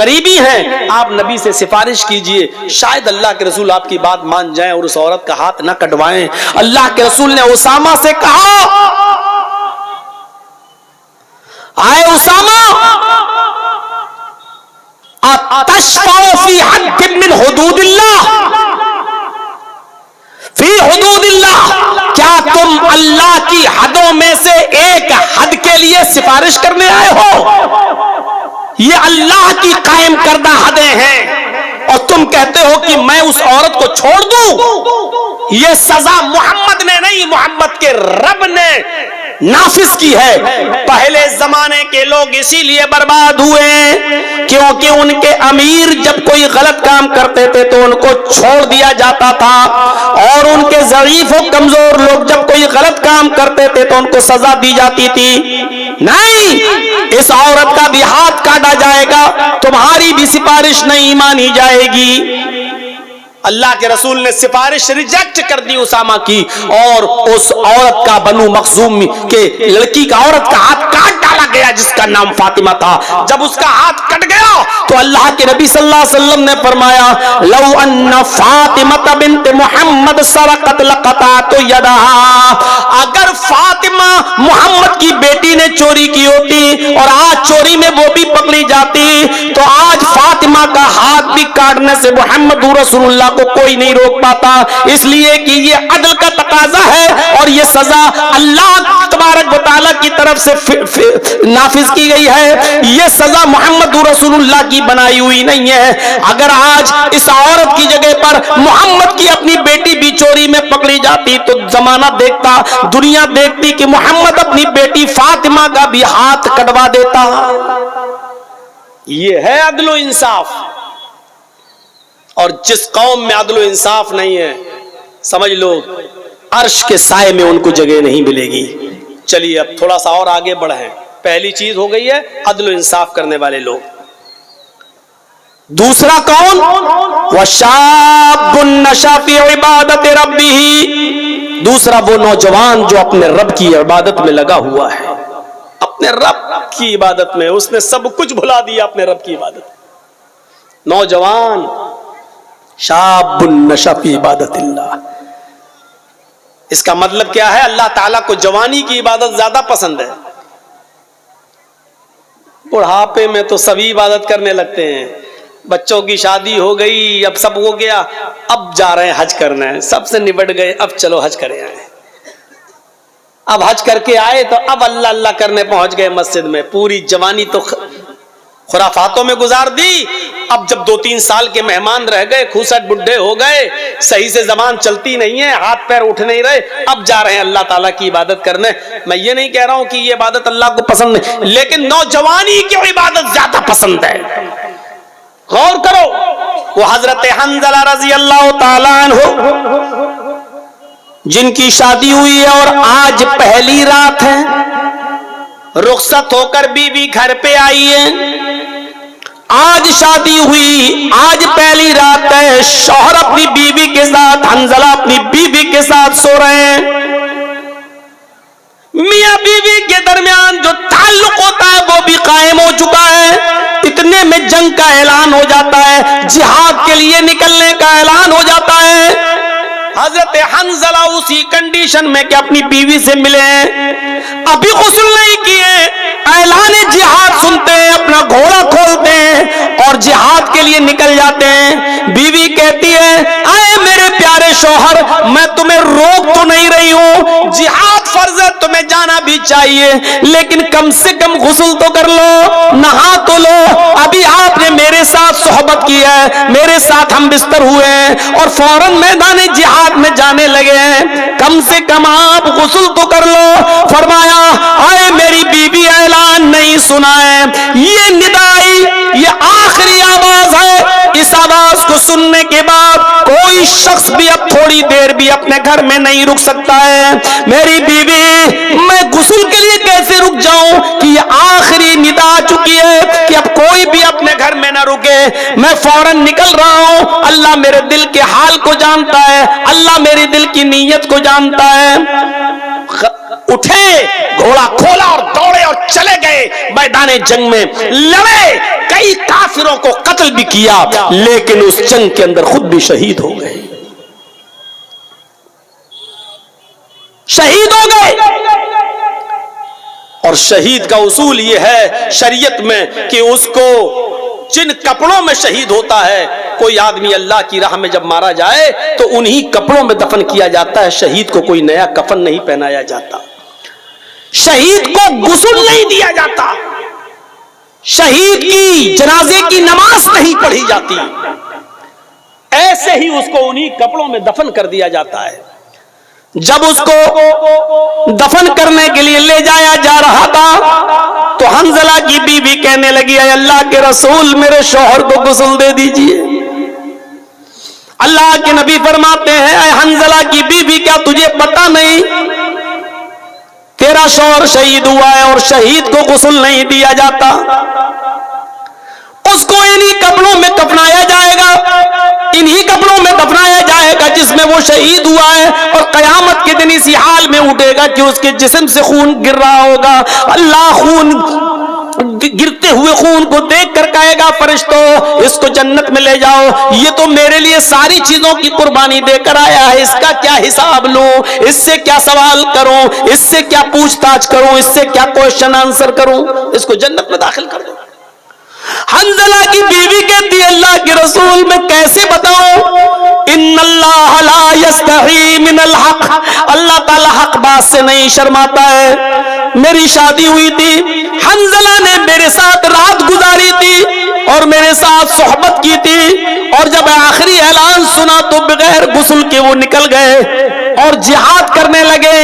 [SPEAKER 1] قریبی ہیں، آپ نبی سے سفارش کیجئے، شاید اللہ کے رسول آپ کی بات مان جائیں اور اس عورت کا ہاتھ نہ کٹوائیں۔ اللہ کے رسول نے اسامہ سے کہا، آئے اسامہ، اتشفع فی حد من حدود اللہ، فی حدود اللہ، کیا تم اللہ کی حدوں میں سے ایک حد کے لیے سفارش کرنے آئے ہو؟ یہ اللہ کی قائم کردہ حدیں ہیں اور تم کہتے ہو کہ میں اس عورت کو چھوڑ دوں؟ یہ سزا محمد نے نہیں، محمد کے رب نے نافذ کی ہے۔ پہلے زمانے کے لوگ اسی لیے برباد ہوئے کیونکہ ان کے امیر جب کوئی غلط کام کرتے تھے تو ان کو چھوڑ دیا جاتا تھا، اور ان کے ضعیف و کمزور لوگ جب کوئی غلط کام کرتے تھے تو ان کو سزا دی جاتی تھی۔ نہیں، اس عورت کا بھی ہاتھ کاٹا جائے گا، تمہاری بھی سفارش نہیں مانی جائے گی۔ اللہ کے رسول نے سفارش ریجیکٹ کر دی اسامہ کی، اور اس عورت کا بنو مخزوم کے لڑکی کا عورت کا ہاتھ کاٹ ڈالا گیا جس کا نام فاطمہ تھا۔ جب اس کا ہاتھ کٹ گیا تو اللہ کے نبی صلی اللہ علیہ وسلم نے فرمایا، لو ان فاطمہ بنت محمد سرقت لقطعت یدہا، اگر فاطمہ محمد کی بیٹی نے چوری کی ہوتی اور آج چوری میں وہ بھی پکڑی جاتی تو آج فاطمہ کا ہاتھ بھی کاٹنے سے محمد رسول اللہ کو کوئی نہیں روک پاتا، اس لیے کہ یہ عدل کا تقاضا ہے اور یہ سزا اللہ تبارک و تعالیٰ کی طرف سے نافذ کی گئی ہے۔ یہ سزا محمد رسول اللہ کی بنائی ہوئی نہیں ہے۔ اگر آج اس عورت کی جگہ پر محمد کی اپنی بیٹی بھی چوری میں پکڑی جاتی تو زمانہ دیکھتا، دنیا دیکھتی کہ محمد اپنی بیٹی فاطمہ کا بھی ہاتھ کٹوا دیتا۔ یہ ہے عدل و انصاف، اور جس قوم میں عدل و انصاف نہیں ہے سمجھ لو عرش کے سائے میں ان کو جگہ نہیں ملے گی۔ چلیے اب تھوڑا سا اور آگے بڑھیں۔ پہلی چیز ہو گئی ہے عدل و انصاف کرنے والے لوگ۔ دوسرا کون؟ وَشَابٌ نَشَأَ فِي عِبَادَةِ رَبِّهِ، دوسرا وہ نوجوان جو اپنے رب کی عبادت میں لگا ہوا ہے، اپنے رب کی عبادت میں اس نے سب کچھ بھلا دیا اپنے رب کی عبادت۔ نوجوان شاب نشأ فی عبادت اللہ، اس کا مطلب کیا ہے؟ اللہ تعالیٰ کو جوانی کی عبادت زیادہ پسند ہے۔ بڑھاپے میں تو سبھی عبادت کرنے لگتے ہیں، بچوں کی شادی ہو گئی، اب سب ہو گیا، اب جا رہے ہیں حج کرنا ہے، سب سے نبٹ گئے، اب چلو حج کرے آئے۔ اب حج کر کے آئے تو اب اللہ اللہ کرنے پہنچ گئے مسجد میں، پوری جوانی تو خرافاتوں میں گزار دی۔ اب جب 2-3 سال کے مہمان رہ گئے، کھوسٹ بڈھے ہو گئے، صحیح سے زبان چلتی نہیں ہے، ہاتھ پیر اٹھ نہیں رہے، اب جا رہے ہیں اللہ تعالیٰ کی عبادت کرنے۔ میں یہ نہیں کہہ رہا ہوں کہ یہ عبادت اللہ کو پسند نہیں، لیکن نوجوانی کی عبادت زیادہ پسند ہے۔ غور کرو، وہ حضرت حنظلہ رضی اللہ تعالیٰ عنہ جن کی شادی ہوئی ہے اور آج پہلی رات ہے، رخصت ہو کر بیوی گھر پہ آئی ہے، آج شادی ہوئی، آج پہلی رات ہے، شوہر اپنی بیوی کے ساتھ، حنظلہ اپنی بیوی کے ساتھ سو رہے ہیں۔ میاں بیوی کے درمیان جو تعلق ہوتا ہے وہ بھی قائم ہو چکا ہے، اتنے میں جنگ کا اعلان ہو جاتا ہے، جہاد کے لیے نکلنے کا اعلان ہو جاتا ہے۔ حضرت حنظلہ اسی کنڈیشن میں کہ اپنی بیوی سے ملے ہیں، ابھی غسل نہیں کیے، اعلان جہاد سنتے ہیں، اپنا گھوڑا کھولتے ہیں اور جہاد کے لیے نکل جاتے ہیں۔ بیوی کہتی ہے، اے میرے پیارے شوہر، میں تمہیں روک تو نہیں رہی ہوں، جہاد فرض ہے، تمہیں جانا بھی چاہیے، لیکن کم سے کم غسل تو کر لو، نہا تو لو، ابھی آپ نے میرے ساتھ صحبت کی ہے، میرے ساتھ ہم بستر ہوئے ہیں اور فوراً میدان جہاد میں جانے لگے ہیں، کم سے کم آپ غسل تو کر لو۔ فرمایا، اے میری بیوی، اعلان نہیں سنا ہے، یہ ندائی، یہ آخری آواز ہے، اس آواز کو سننے کے بعد کوئی شخص بھی اب تھوڑی دیر بھی اپنے گھر میں نہیں رک سکتا ہے۔ میری بیوی، میں غسل کے لیے کیسے رک جاؤں کہ یہ آخری ندا آ چکی ہے کہ اب کوئی بھی اپنے گھر میں نہ رکے، میں فوراً نکل رہا ہوں، اللہ میرے دل کے حال کو جانتا ہے، اللہ میری دل کی نیت کو جانتا ہے۔ اٹھے، گھوڑا کھولا اور دوڑے اور چلے گئے گئے میدان جنگ میں, لڑے, کئی کافروں کو قتل بھی کیا, لیکن اس جنگ کے اندر خود بھی شہید ہو گئے, شہید ہو گئے. اور شہید کا اصول یہ ہے شریعت میں کہ اس کو جن کپڑوں میں شہید ہوتا ہے, کوئی آدمی اللہ کی راہ میں جب مارا جائے تو انہی کپڑوں میں دفن کیا جاتا ہے, شہید کو کوئی نیا کفن نہیں پہنایا جاتا, شہید کو غسل نہیں دیا جاتا, شہید کی جنازے کی نماز نہیں پڑھی جاتی, ایسے ہی اس کو انہی کپڑوں میں دفن کر دیا جاتا ہے. جب اس کو دفن کرنے کے لیے لے جایا جا رہا تھا تو حنظلہ کی بیوی کہنے لگی, اے اللہ کے رسول میرے شوہر کو غسل دے دیجئے. اللہ کے نبی فرماتے ہیں, اے حنظلہ کی بیوی کیا تجھے پتہ نہیں تیرا شوہر شہید ہوا ہے اور شہید کو غسل نہیں دیا جاتا, اس کو انہی کپڑوں میں دفنایا جائے گا, انہی کپڑوں میں دفنایا جائے گا جس میں وہ شہید ہوا ہے, اور قیامت کے دن اسی حال میں اٹھے گا کہ اس کے جسم سے خون گر رہا ہوگا. اللہ خون گرتے ہوئے خون کو دیکھ کر کہے گا, فرشتوں اس کو جنت میں لے جاؤ, یہ تو میرے لیے ساری چیزوں کی قربانی دے کر آیا ہے, اس کا کیا حساب لوں, اس سے کیا سوال کروں, اس سے کیا پوچھ تاچھ کروں, اس سے کیا کوشچن آنسر کروں, اس کو جنت میں داخل کر دو. حنظلہ کی بیوی کہتی ہے, اللہ کے رسول میں کیسے بتاؤں, ان اللہ لا یستحی من الحق, اللہ تعالی حق بات سے نہیں شرماتا ہے. میری شادی ہوئی تھی, حنظلہ نے میرے ساتھ رات گزاری تھی اور میرے ساتھ صحبت کی تھی, اور جب آخری اعلان سنا تو بغیر غسل کے وہ نکل گئے اور جہاد کرنے لگے.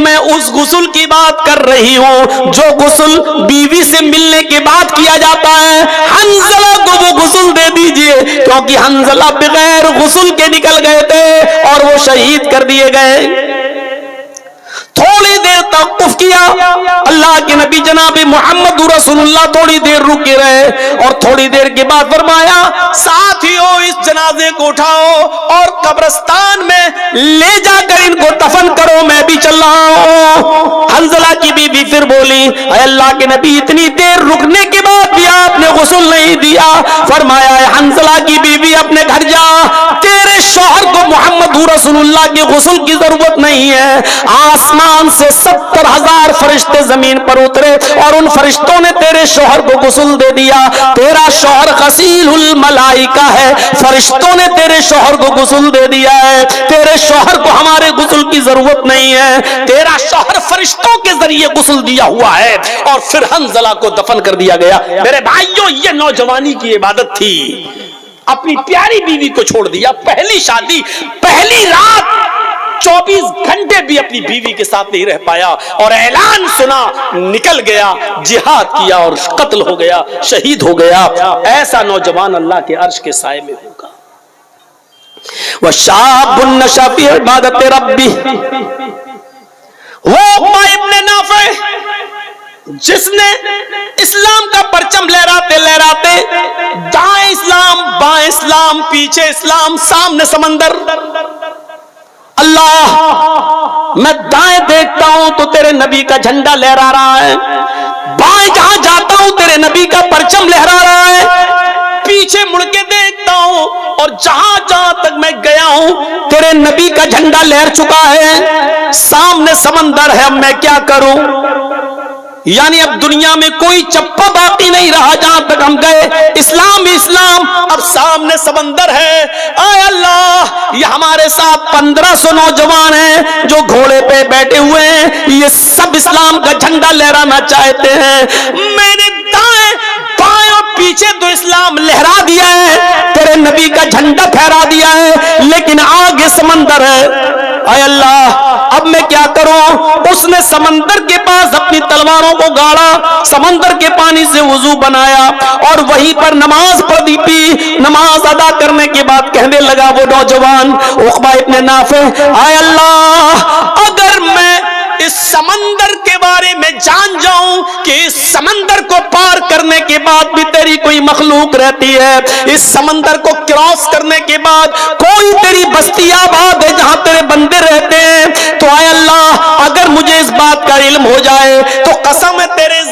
[SPEAKER 1] میں اس غسل کی بات کر رہی ہوں جو غسل بیوی سے ملنے کے بعد کیا جاتا ہے. حنظلہ کو وہ غسل دے دیجئے, کیونکہ حنظلہ بغیر غسل کے نکل گئے تھے اور وہ شہید کر دیے گئے. تھوڑی دیر توقف کیا, اللہ کے نبی جناب محمد رسول اللہ تھوڑی دیر رکے رہے اور تھوڑی دیر کے بعد فرمایا, ساتھیو اس جنازے کو اٹھاؤ اور قبرستان میں لے جا کر ان کو دفن کرو, میں بھی چل رہا ہوں. حنظلہ کی بیوی پھر بولی, اے اللہ کے نبی اتنی دیر رکنے کے بعد بھی آپ نے غسل نہیں دیا. فرمایا, اے حنظلہ کی بیوی اپنے گھر جا, تیرے شوہر کو محمد رسول اللہ کے غسل کی ضرورت نہیں ہے. آسمان سے 70,000 فرشتے زمین پر اترے اور ان فرشتوں نے تیرے شوہر کو غسل دے دیا. تیرا شوہر غسیل الملائکہ ہے, فرشتوں نے تیرے شوہر کو غسل دے دیا ہے. تیرے شوہر کو ہمارے غسل کی ضرورت نہیں ہے, تیرا شوہر فرشتوں کے ذریعے غسل دیا ہوا ہے. اور پھر حنظلہ کو دفن کر دیا گیا. میرے بھائیوں, یہ نوجوانی کی عبادت تھی. اپنی پیاری بیوی کو چھوڑ دیا, پہلی شادی, پہلی رات, 24 گھنٹے بھی اپنی بیوی کے ساتھ نہیں رہ پایا, اور اعلان سنا, نکل گیا, جہاد کیا اور قتل ہو گیا, شہید ہو گیا. ایسا نوجوان اللہ کے عرش کے سائے میں ہوگا. وَشَابٌ نَشَأَ فِي عِبَادَةِ رَبِّهِ, وہ عقبہ ابن نافع جس نے اسلام کا پرچم لہراتے لہراتے, دائیں اسلام بائیں اسلام پیچھے اسلام سامنے سمندر, اللہ میں دائیں دیکھتا ہوں تو تیرے نبی کا جھنڈا لہرا رہا ہے, بائیں جہاں جاتا ہوں تیرے نبی کا پرچم لہرا رہا ہے, پیچھے مڑ کے دیکھتا ہوں اور جہاں جہاں تک میں گیا ہوں تیرے نبی کا جھنڈا لہر چکا ہے, سامنے سمندر ہے, اب میں کیا کروں. یعنی اب دنیا میں کوئی چپا باقی نہیں رہا جہاں تک ہم گئے, اسلام اسلام, اب سامنے سمندر ہے. اے اللہ, یہ ہمارے ساتھ 1500 نوجوان ہیں جو گھوڑے پہ بیٹھے ہوئے ہیں, یہ سب اسلام کا جھنڈا لہرانا چاہتے ہیں. میں نے دائیں بائیں اور پیچھے تو اسلام لہرا دیا ہے, تیرے نبی کا جھنڈا پھہرا دیا ہے, لیکن آگے سمندر ہے. اے اللہ, اب میں کیا کروں. اس نے سمندر کے پاس اپنی تلواروں کو گاڑا, سمندر کے پانی سے وضو بنایا اور وہیں پر نماز پڑھی پی. نماز ادا کرنے کے بعد کہنے لگا وہ نوجوان عقبہ ابن نافع, اے اللہ, اگر میں اس سمندر کے بارے میں جان جاؤں کہ اس سمندر کو پار کرنے کے بعد بھی تیری کوئی مخلوق رہتی ہے, اس سمندر کو کراس کرنے کے بعد کوئی تیری بستی آباد ہے جہاں تیرے بندے رہتے ہیں, تو اے اللہ اگر مجھے اس بات کا علم ہو جائے تو قسم ہے تیرے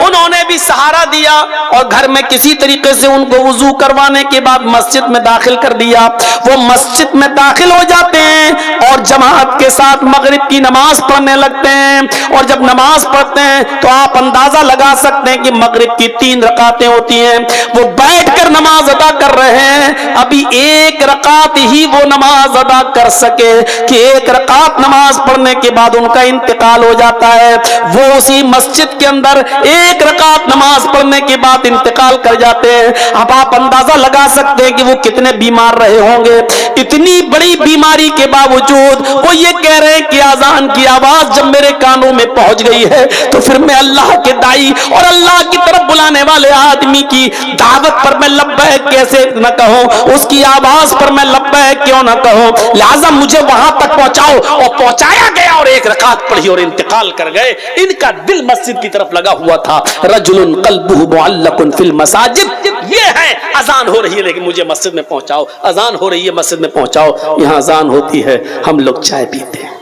[SPEAKER 1] انہوں نے بھی سہارا دیا اور گھر میں کسی طریقے سے ان کو وضو کروانے کے بعد مسجد میں داخل کر دیا. وہ مسجد میں داخل ہو جاتے ہیں اور جماعت کے ساتھ مغرب کی نماز پڑھنے لگتے ہیں, اور جب نماز پڑھتے ہیں تو آپ اندازہ لگا سکتے ہیں کہ مغرب کی 3 رکعتیں ہوتی ہیں, وہ بیٹھ کر نماز ادا کر رہے ہیں. ابھی 1 رکعت ہی وہ نماز ادا کر سکے کہ 1 رکعت نماز پڑھنے کے بعد ان کا انتقال ہو جاتا ہے. وہ اسی مسجد کے اندر 1 رکعت نماز پڑھنے کے بعد انتقال کر جاتے ہیں. اب آپ اندازہ لگا سکتے ہیں کہ وہ کتنے بیمار رہے ہوں گے. اتنی بڑی بیماری کے باوجود وہ یہ کہہ رہے ہیں کہ اذان کی آواز جب میرے کانوں میں پہنچ گئی ہے تو پھر میں اللہ کے داعی اور اللہ کی طرف بلانے والے آدمی کی دعوت پر میں لبیک کیسے نہ کہوں, اس کی آواز پر میں لبیک کیوں نہ کہوں, لہذا مجھے وہاں تک پہنچاؤ. اور پہنچایا گیا اور 1 رکعت پڑھی اور انتقال کر گئے. ان کا دل مسجد کی طرف لگا ہوا تھا. رجل قلبہ معلق فی المساجد, یہ ہے اذان ہو رہی ہے لیکن مجھے مسجد میں پہنچاؤ, اذان ہو رہی ہے مسجد میں پہنچاؤ. یہاں اذان ہوتی ہے, ہم لوگ چائے پیتے ہیں.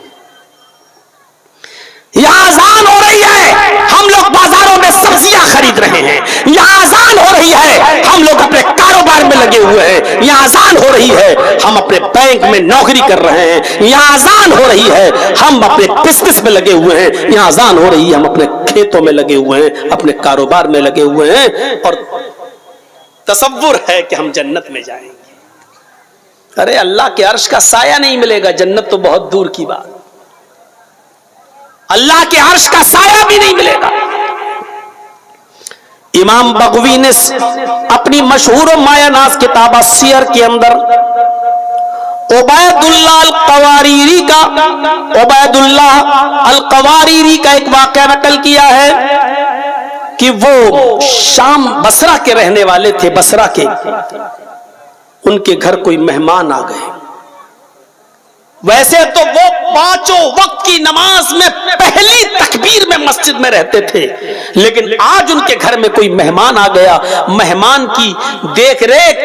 [SPEAKER 1] یہاں اذان ہو رہی ہے, ہم لوگ بازاروں میں سبزیاں خرید رہے ہیں. یہاں اذان ہو رہی ہے, ہم لوگ اپنے کاروبار میں لگے ہوئے ہیں. یہاں اذان ہو رہی ہے, ہم اپنے بینک میں نوکری کر رہے ہیں. یہاں اذان ہو رہی ہے, ہم اپنے بزنس میں لگے ہوئے ہیں. یہاں اذان ہو رہی ہے, ہم اپنے کھیتوں میں لگے ہوئے ہیں, اپنے کاروبار میں لگے ہوئے ہیں, اور تصور ہے کہ ہم جنت میں جائیں گے. ارے اللہ کے عرش کا سایہ نہیں ملے گا, جنت تو بہت دور کی بات. اللہ کے عرش کا سایہ بھی نہیں ملے گا. امام بغوی نے اپنی مشہور و مایہ ناز کتاب السیر کے اندر عبید اللہ القواریری کا ایک واقعہ نقل کیا ہے کہ وہ شام بصرہ کے رہنے والے تھے. بصرہ کے, ان کے گھر کوئی مہمان آ گئے. ویسے تو وہ 5 وقت کی نماز میں پہلی تکبیر میں مسجد میں رہتے تھے, لیکن آج ان کے گھر میں کوئی مہمان آ گیا. مہمان کی دیکھ ریکھ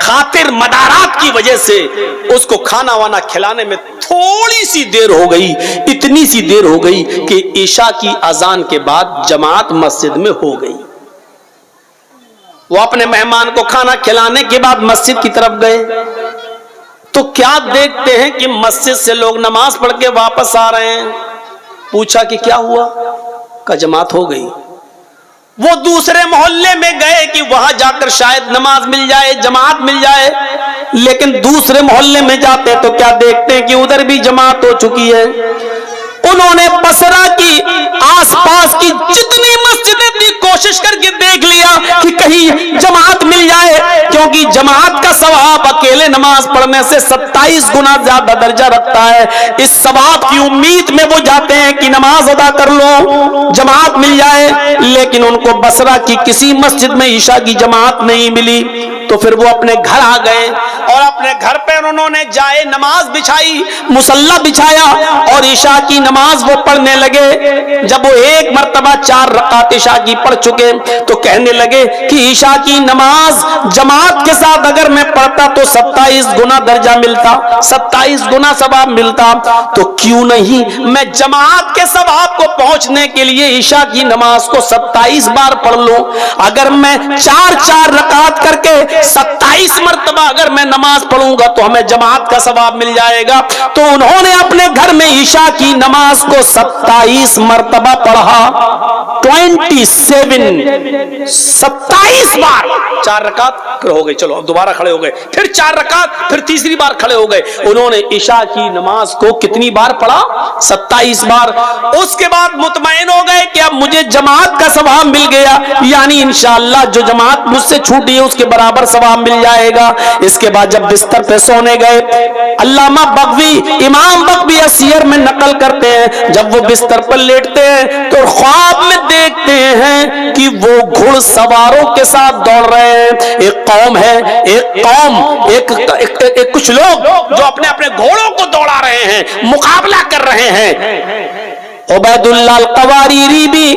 [SPEAKER 1] خاطر مدارات کی وجہ سے اس کو کھانا وانا کھلانے میں تھوڑی سی دیر ہو گئی. اتنی سی دیر ہو گئی کہ عشاء کی اذان کے بعد جماعت مسجد میں ہو گئی. وہ اپنے مہمان کو کھانا کھلانے کے بعد مسجد کی طرف گئے تو کیا دیکھتے ہیں کہ مسجد سے لوگ نماز پڑھ کے واپس آ رہے ہیں. پوچھا کہ کیا ہوا, کہ جماعت ہو گئی. وہ دوسرے محلے میں گئے کہ وہاں جا کر شاید نماز مل جائے, جماعت مل جائے, لیکن دوسرے محلے میں جاتے تو کیا دیکھتے ہیں کہ ادھر بھی جماعت ہو چکی ہے. انہوں نے بصرہ کی آس پاس کی جتنی مسجدیں تھی کوشش کر کے دیکھ لیا کہ کہیں جماعت مل جائے, کیونکہ جماعت کا ثواب اکیلے نماز پڑھنے سے 27 گنا زیادہ درجہ رکھتا ہے. اس ثواب کی امید میں وہ جاتے ہیں کہ نماز ادا کر لو, جماعت مل جائے. لیکن ان کو بصرہ کی کسی مسجد میں عشاء کی جماعت نہیں ملی. تو پھر وہ اپنے گھر آ گئے اور اپنے گھر پہ انہوں نے جائے نماز بچھائی, مصلی بچھایا اور عشاء کی نماز وہ پڑھنے لگے. جب وہ 1 مرتبہ 4 رکعت عشاء کی پڑھ چکے تو کہنے لگے کہ عشاء کی نماز جماعت کے ساتھ اگر میں پڑھتا تو 27 گنا درجہ ملتا, 27 گنا ثواب ملتا. تو کیوں نہیں میں جماعت کے ثواب کو پہنچنے کے لیے عشاء کی نماز کو 27 بار پڑھ لوں. اگر میں 4 رکعت کر کے 27 مرتبہ اگر میں نماز پڑھوں گا تو ہمیں جماعت کا ثواب مل جائے گا. تو انہوں نے اپنے گھر میں عشاء کی نماز کو 27 مرتبہ پڑھا. 27 بار. 4 رکعت ہو گئی, چلو اب دوبارہ کھڑے ہو گئے, پھر 4 رکعت, پھر تیسری بار کھڑے ہو گئے. انہوں نے عشاء کی نماز کو کتنی بار پڑھا, 27 بار. اس کے بعد مطمئن ہو گئے کہ اب مجھے جماعت کا ثواب مل گیا, یعنی انشاءاللہ جو جماعت مجھ سے چھوٹی ہے اس کے برابر ثواب مل جائے گا. اس کے بعد جب بستر پہ سونے گئے, علامہ بغوی امام بغوی السیر میں نقل کرتے ہیں, جب وہ بستر پر لیٹتے ہیں تو خواب میں دیکھتے ہیں کہ وہ گھڑ سواروں کے ساتھ دوڑ رہے ہیں. ایک قوم ہے, ایک کچھ لوگ جو اپنے اپنے گھوڑوں کو دوڑا رہے ہیں, مقابلہ کر رہے ہیں. عبید اللہ القواریری بھی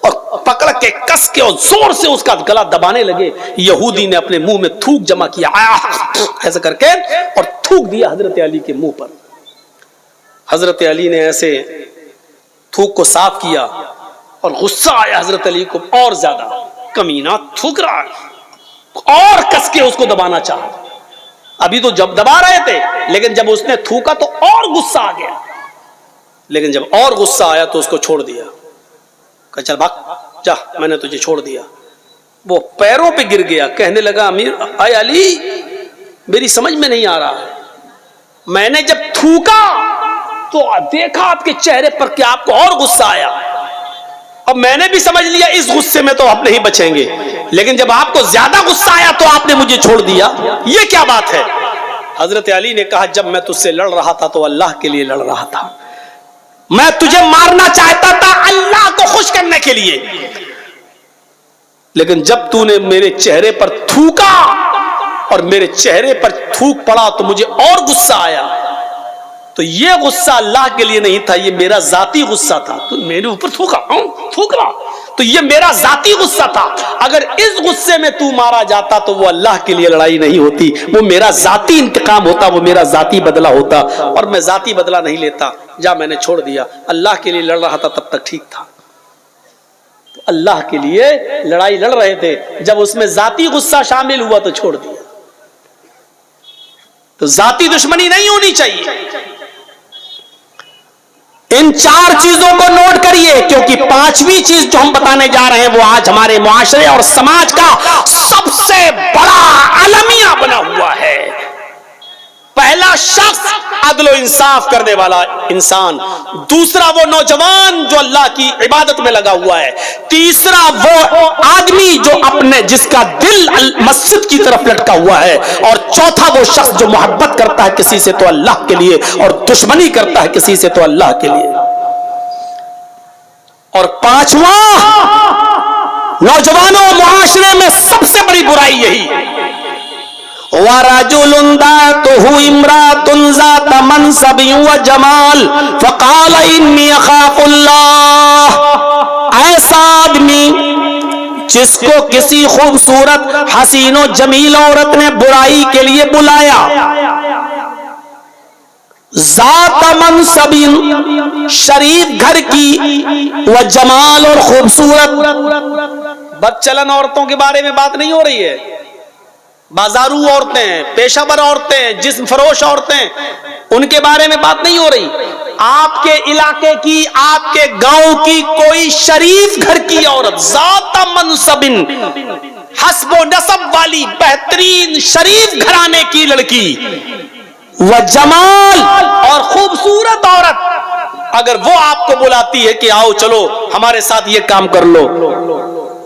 [SPEAKER 1] اور پکڑ کے کس کے اور زور سے اس کا گلا دبانے لگے. یہودی نے اپنے منہ میں تھوک جمع کیا ایسا کر کے اور تھوک دیا حضرت علی کے منہ پر. حضرت علی نے ایسے تھوک کو صاف کیا اور غصہ آیا حضرت علی کو اور زیادہ. کمینہ تھوک رہا ہے اور کس کے اس کو دبانا چاہا. ابھی تو جب دبا رہے تھے لیکن جب اس نے تھوکا تو اور غصہ آ گیا. لیکن جب اور غصہ آیا تو اس کو چھوڑ دیا. کہ چل بھاگ جا, میں نے تجھے چھوڑ دیا. وہ پیروں پہ گر گیا, کہنے لگا امیر اے علی میری سمجھ میں نہیں آ رہا ہے. میں نے جب تھوکا تو دیکھا آپ کے چہرے پر کہ آپ کو اور غصہ آیا. اب میں نے بھی سمجھ لیا اس غصے میں تو آپ نہیں بچیں گے, لیکن جب آپ کو زیادہ غصہ آیا تو آپ نے مجھے چھوڑ دیا. یہ کیا بات ہے؟ حضرت علی نے کہا جب میں تجھ سے لڑ رہا تھا تو اللہ کے لیے لڑ رہا تھا. میں تجھے مارنا چاہتا تھا اللہ کو خوش کرنے کے لیے, لیکن جب تو نے میرے چہرے پر تھوکا اور میرے چہرے پر تھوک پڑا تو مجھے اور غصہ آیا. تو یہ غصہ اللہ کے لیے نہیں تھا, یہ میرا ذاتی غصہ تھا. تو میرے اوپر تھوکا, تھوک رہا, تو یہ میرا ذاتی غصہ تھا. اگر اس غصے میں تو مارا جاتا تو وہ اللہ کے لیے لڑائی نہیں ہوتی, وہ میرا ذاتی انتقام ہوتا, وہ میرا ذاتی بدلہ ہوتا, اور میں ذاتی بدلہ نہیں لیتا. جا میں نے چھوڑ دیا. اللہ کے لیے لڑ رہا تھا تب تک ٹھیک تھا. تو اللہ کے لیے لڑائی لڑ رہے تھے, جب اس میں ذاتی غصہ شامل ہوا تو چھوڑ دیا. تو ذاتی دشمنی نہیں ہونی چاہیے. ان 4 چیزوں کو نوٹ کریے, کیونکہ 5ویں چیز جو ہم بتانے جا رہے ہیں وہ آج ہمارے معاشرے اور سماج کا سب سے بڑا المیہ بنا ہوا ہے. پہلا شخص عدل و انصاف کرنے والا انسان, دوسرا وہ نوجوان جو اللہ کی عبادت میں لگا ہوا ہے, تیسرا وہ آدمی جو جس کا دل مسجد کی طرف لٹکا ہوا ہے, اور چوتھا وہ شخص جو محبت کرتا ہے کسی سے تو اللہ کے لیے اور دشمنی کرتا ہے کسی سے تو اللہ کے لیے. اور 5واں, نوجوانوں معاشرے میں سب سے بڑی برائی یہی, وَرَجُلٌ ذَاتُهُ امْرَأَةٌ ذَاتَ مَنْصَبٍ وَجَمَالٍ فَقَالَ إِنِّي أَخَافُ اللَّهَ. ایسا آدمی جس کو کسی خوبصورت حسین و جمیل عورت نے برائی کے لیے بلایا, ذات منصب شریف گھر کی, و جمال اور خوبصورت. بدچلن عورتوں کے بارے میں بات نہیں ہو رہی ہے, بازارو عورتیں, پیشہ ور عورتیں, جسم فروش عورتیں, ان کے بارے میں بات نہیں ہو رہی. آپ کے علاقے کی, آپ کے گاؤں کی کوئی شریف گھر کی عورت, ذات منصب حسب و نسب والی بہترین شریف گھرانے کی لڑکی, و جمال اور خوبصورت عورت, اگر وہ آپ کو بلاتی ہے کہ آؤ چلو ہمارے ساتھ یہ کام کر لو,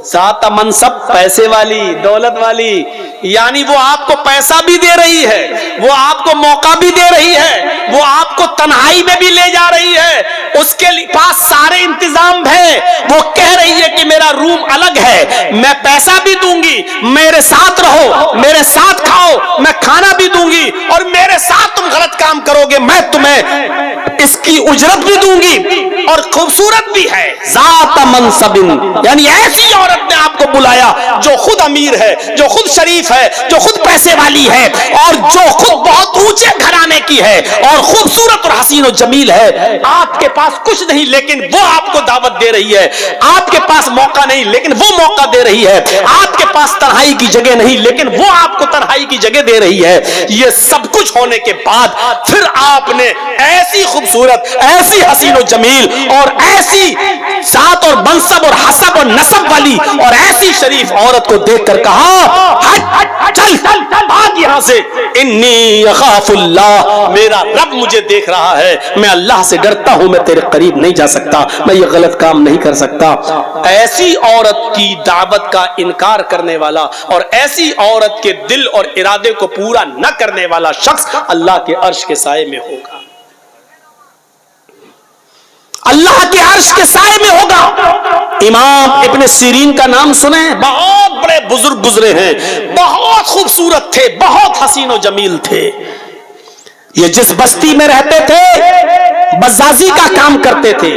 [SPEAKER 1] ذات منصب پیسے والی, دولت والی, یعنی وہ آپ کو پیسہ بھی دے رہی ہے, وہ آپ کو موقع بھی دے رہی ہے, وہ آپ کو تنہائی میں بھی لے جا رہی ہے, اس کے پاس سارے انتظام ہے, وہ کہہ رہی ہے کہ میرا روم الگ ہے, میں پیسہ بھی دوں گی, میرے ساتھ رہو, میرے ساتھ کھاؤ, میں کھانا بھی دوں گی, اور میرے ساتھ تم غلط کام کرو گے میں تمہیں اس کی اجرت بھی دوں گی, اور خوبصورت بھی ہے. ذات منصب یعنی ایسی عورت نے آپ کو بلایا جو خود امیر ہے, جو خود شریف ہے, جو خود پیسے والی ہے, اور جو خود بہت اونچے گھرانے کی ہے, اور خوبصورت اور حسین و جمیل ہے. آپ کے پاس کچھ نہیں لیکن وہ آپ کو دعوت دے رہی ہے, آپ کے پاس موقع نہیں لیکن وہ موقع دے رہی ہے, آپ کے پاس تنہائی کی جگہ نہیں لیکن وہ آپ کو تنہائی کی جگہ دے رہی ہے. یہ سب کچھ ہونے کے بعد پھر آپ نے ایسی خوبصورت, ایسی حسین و جمیل اور ایسی ذات اور منصب اور حسب اور نسب والی اور ایسی شریف عورت کو دیکھ کر کہا چل بھاگ یہاں سے, انی اخاف اللہ, میرا رب مجھے دیکھ رہا ہے, میں اللہ سے ڈرتا ہوں, میں تیرے قریب نہیں جا سکتا, میں یہ غلط کام نہیں کر سکتا. ایسی عورت کی دعوت کا انکار کرنے والا اور ایسی عورت کے دل اور ارادے کو پورا نہ کرنے والا شخص اللہ کے عرش کے سائے میں ہوگا, اللہ کے عرش کے سائے میں ہوگا. امام ابن سیرین کا نام سنیں, بہت بڑے بزرگ گزرے ہیں, بہت خوبصورت تھے, بہت حسین و جمیل تھے. یہ جس بستی میں رہتے تھے بزازی کا کام کرتے تھے,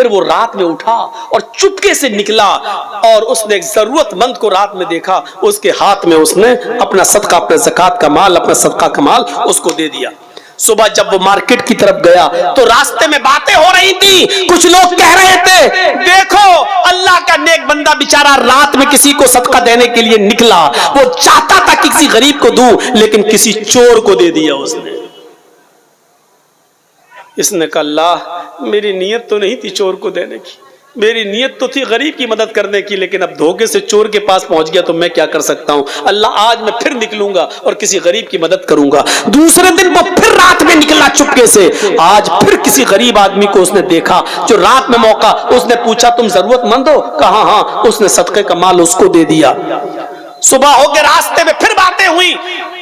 [SPEAKER 1] پھر وہ رات میں اٹھا اور چپکے سے نکلا اور اس نے ایک ضرورت مند کو رات میں دیکھا، اس کے ہاتھ میں اس نے اپنا صدقہ، اپنا زکات کا مال، اپنا صدقہ کا مال اس کو دے دیا۔ صبح جب وہ مارکیٹ کی طرف گیا تو راستے میں باتیں ہو رہی تھی، کچھ لوگ کہہ رہے تھے دیکھو اللہ کا نیک بندہ بیچارہ رات میں کسی کو صدقہ دینے کے لیے نکلا، وہ چاہتا تھا کہ کسی غریب کو دوں لیکن کسی چور کو دے دیا اس نے۔ اس نے کہا اللہ میری نیت تو نہیں تھی چور کو دینے کی، میری نیت تو تھی غریب کی مدد کرنے کی، لیکن اب دھوکے سے چور کے پاس پہنچ گیا تو میں کیا کر سکتا ہوں، اللہ آج میں پھر نکلوں گا اور کسی غریب کی مدد کروں گا۔ دوسرے دن وہ پھر رات میں نکلا چپکے سے، آج پھر کسی غریب آدمی کو اس نے دیکھا جو رات میں موقع، اس نے پوچھا تم ضرورت مند ہو؟ کہا ہاں، اس نے صدقے کا مال اس کو دے دیا۔ صبح ہو کے راستے میں پھر باتیں ہوئی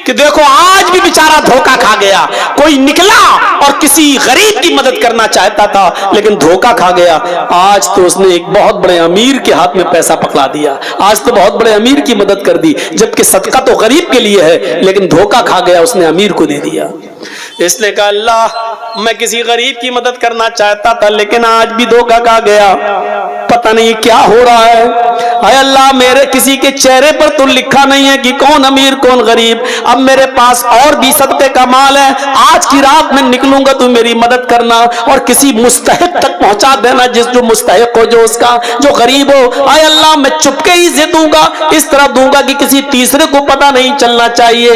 [SPEAKER 1] کہ دیکھو آج بھی بیچارہ دھوکا کھا گیا، کوئی نکلا اور کسی غریب کی مدد کرنا چاہتا تھا لیکن دھوکا کھا گیا، آج تو اس نے ایک بہت بڑے امیر کے ہاتھ میں پیسہ پکڑا دیا، آج تو بہت بڑے امیر کی مدد کر دی، جبکہ صدقہ تو غریب کے لیے ہے لیکن دھوکا کھا گیا، اس نے امیر کو دے دیا۔ اس نے کہا اللہ میں کسی غریب کی مدد کرنا چاہتا تھا لیکن آج بھی دھوکا کھا گیا، پتہ نہیں کیا ہو رہا ہے، اے اللہ میرے کسی کے چہرے پر تو لکھا نہیں ہے کہ کون امیر کون غریب، اب میرے پاس اور بھی صدقے کا مال ہے، آج کی رات میں نکلوں گا تو میری مدد کرنا اور کسی مستحق تک پہنچا دینا، جو مستحق ہو، جو اس کا جو غریب ہو، اے اللہ میں چپکے ہی سے دوں گا، اس طرح دوں گا کہ کسی تیسرے کو پتہ نہیں چلنا چاہیے۔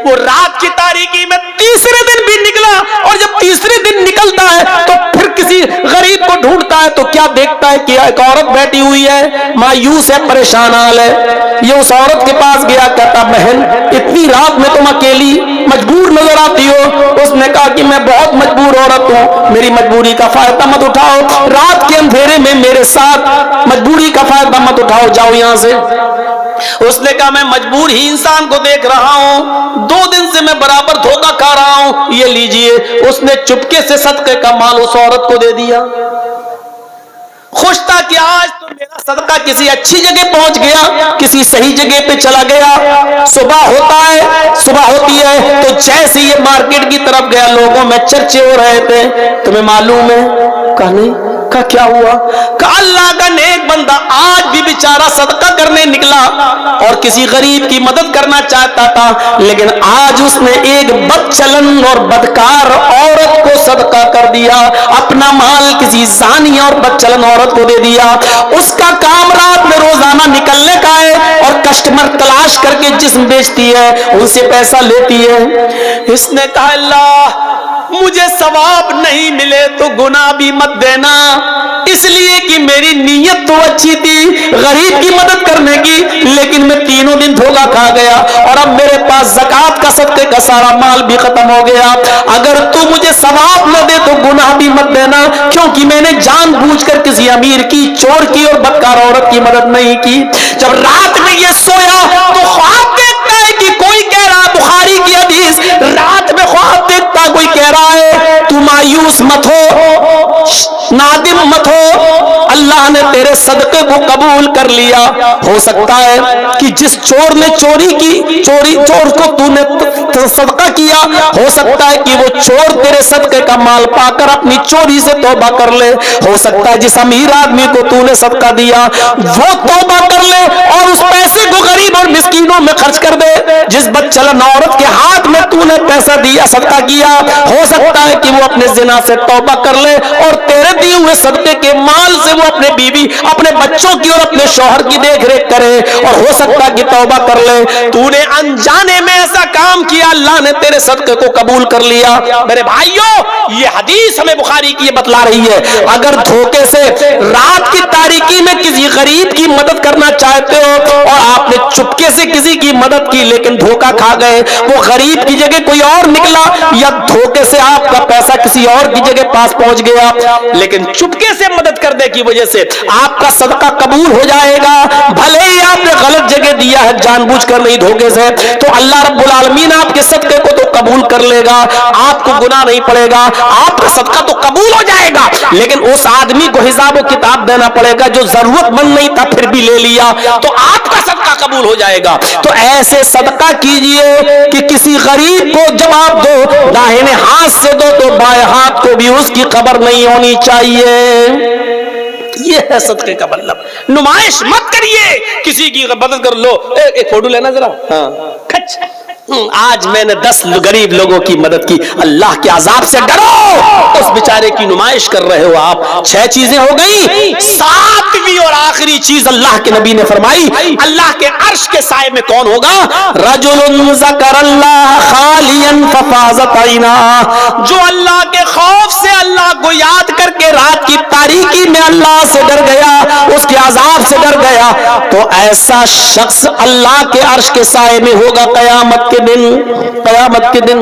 [SPEAKER 1] وہ رات کی تاریکی میں تیسرے دن بھی نکلا اور جب تیسرے دن نکلتا ہے تو پھر کسی غریب کو ڈھونڈتا ہے تو کیا دیکھتا ہے کہ ایک عورت بیٹھی ہوئی ہے، مایوس ہے، پریشان حال ہے۔ یہ اس عورت کے پاس گیا، کہتا بہن اتنی رات میں تم اکیلی مجبور نظر آتی ہو؟ اس نے کہا کہ میں بہت مجبور عورت ہوں، میری مجبوری کا فائدہ مت اٹھاؤ، رات کے اندھیرے میں میرے ساتھ مجبوری کا فائدہ مت اٹھاؤ، جاؤ یہاں سے۔ اس نے کہا میں مجبور ہی انسان کو دیکھ رہا ہوں، 2 دن سے میں برابر دھوکا کھا رہا ہوں، یہ لیجئے۔ اس نے چپکے سے صدقے کا مال اس عورت کو دے دیا، خوش تھا کہ آج تو میرا صدقہ کسی اچھی جگہ پہنچ گیا، کسی صحیح جگہ پہ چلا گیا۔ صبح ہوتا ہے، صبح ہوتی ہے تو جیسے یہ مارکیٹ کی طرف گیا لوگوں میں چرچے ہو رہے تھے، تمہیں معلوم ہے؟ کہا نہیں۔ کہا کیا ہوا؟ کہا اللہ کا نیک بندہ آج بھی بیچارہ صدقہ کرنے نکلا اور کسی غریب کی مدد کرنا چاہتا تھا لیکن آج اس نے ایک بد چلن اور بدکار عورت کو صدقہ کر دیا، اپنا مال کسی زانی اور بد چلن عورت کو دے دیا۔ اس کا کام رات میں روزانہ نکلنے کا ہے اور کسٹمر تلاش کر کے جسم بیچتی ہے، ان سے پیسہ لیتی ہے۔ اس نے کہا اللہ مجھے ثواب نہیں ملے تو گناہ بھی مت دینا، اس لیے کہ میری نیت تو اچھی تھی غریب کی مدد کرنے کی، لیکن میں 3 دن دھوکا کھا گیا اور اب میرے پاس زکات کا صدقے کا سارا مال بھی ختم ہو گیا۔ اگر تو مجھے ثواب نہ دے تو گناہ بھی مت دینا، کیونکہ میں نے جان بوجھ کر کسی امیر کی، چور کی اور بدکار عورت کی مدد نہیں کی۔ جب رات میں یہ سویا تو خواب دیکھتا ہے کہ کوئی کہہ رہا، بخاری کی حدیث، رات میں خواب دیکھتا کوئی کہہ رہا ہے تو مایوس مت ہو، نادم مت ہو، اللہ نے تیرے صدقے کو قبول کر لیا۔ ہو سکتا ہے کہ جس چور نے چور کو تو نے صدقہ کیا، ہو سکتا ہے کہ وہ چور تیرے صدقے کا مال پا کر اپنی چوری سے توبہ کر لے، ہو سکتا ہے جس امیر آدمی کو تو نے صدقہ دیا وہ توبہ کر لے اور اس پیسے کو غریب اور مسکینوں میں خرچ کر دے، جس بدچلن عورت کے ہاتھ میں تو نے پیسہ دیا، صدقہ کیا، ہو سکتا ہے کہ وہ اپنے زنا سے توبہ کر لے اور تیرے دیے ہوئے صدقے کے مال سے وہ اپنے بیوی، اپنے بچوں کی اور اپنے شوہر کی دیکھ ریکھ کرے، اور ہو سکتا ہے کہ توبہ کر لے۔ تو نے انجانے میں ایسا کام کیا، اللہ نے تیرے صدقے کو قبول کر لیا۔ میرے بھائیوں یہ حدیث ہمیں بخاری کی یہ بتلا رہی ہے، اگر دھوکے سے رات کی تاریکی میں کسی غریب کی مدد کرنا چاہتے ہو اور آپ نے چپکے سے کسی کی مدد کی لیکن دھوکا کھا گئے، وہ غریب کی جگہ کوئی اور نکلا یا دھوکے سے آپ کا پیسہ کسی اور کی جگہ پاس پہنچ گیا، لیکن چپکے سے مدد کرنے کی وجہ سے آپ کا صدقہ قبول ہو جائے گا، بھلے ہی آپ نے غلط جگہ دیا ہے جان بوجھ کر نہیں دھوکے سے، تو اللہ رب العالمین آپ کے صدقے کو تو قبول کر لے گا، آپ کو گناہ نہیں پڑے گا، آپ کا صدقہ تو قبول ہو جائے گا، لیکن اس آدمی کو حساب و کتاب دینا پڑے گا جو ضرورت مند نہیں تھا پھر بھی لے لیا، تو آپ کا صدقہ قبول ہو جائے گا۔ تو ایسے صدقہ کیجئے کہ کسی غریب کو جب آپ دو داہنے ہاتھ سے دو تو بائیں ہاتھ کو بھی اس کی خبر نہیں ہونی چاہیے۔ یہ ہے صدقے کا مطلب. نمائش مت کریے کسی کی مدد کر لو. ایک فوٹو لینا ذرا. ہاں آج میں نے 10 غریب لوگوں کی مدد کی. اللہ کے عذاب سے ڈرو. اس بیچارے کی نمائش کر رہے ہو آپ. 6 چیزیں ہو گئی. 7ویں اور آخری چیز اللہ کے نبی نے فرمائی, اللہ کے عرش کے سائے میں کون ہوگا؟ رجل ذکر اللہ خالیا ففاضت عیناہ, جو اللہ کے خوف سے اللہ کو یاد کر کے رات کی تاریکی میں اللہ سے ڈر گیا, اس کے عذاب سے ڈر گیا, تو ایسا شخص اللہ کے عرش کے سائے میں ہوگا قیامت کے دن. قیامت کے دن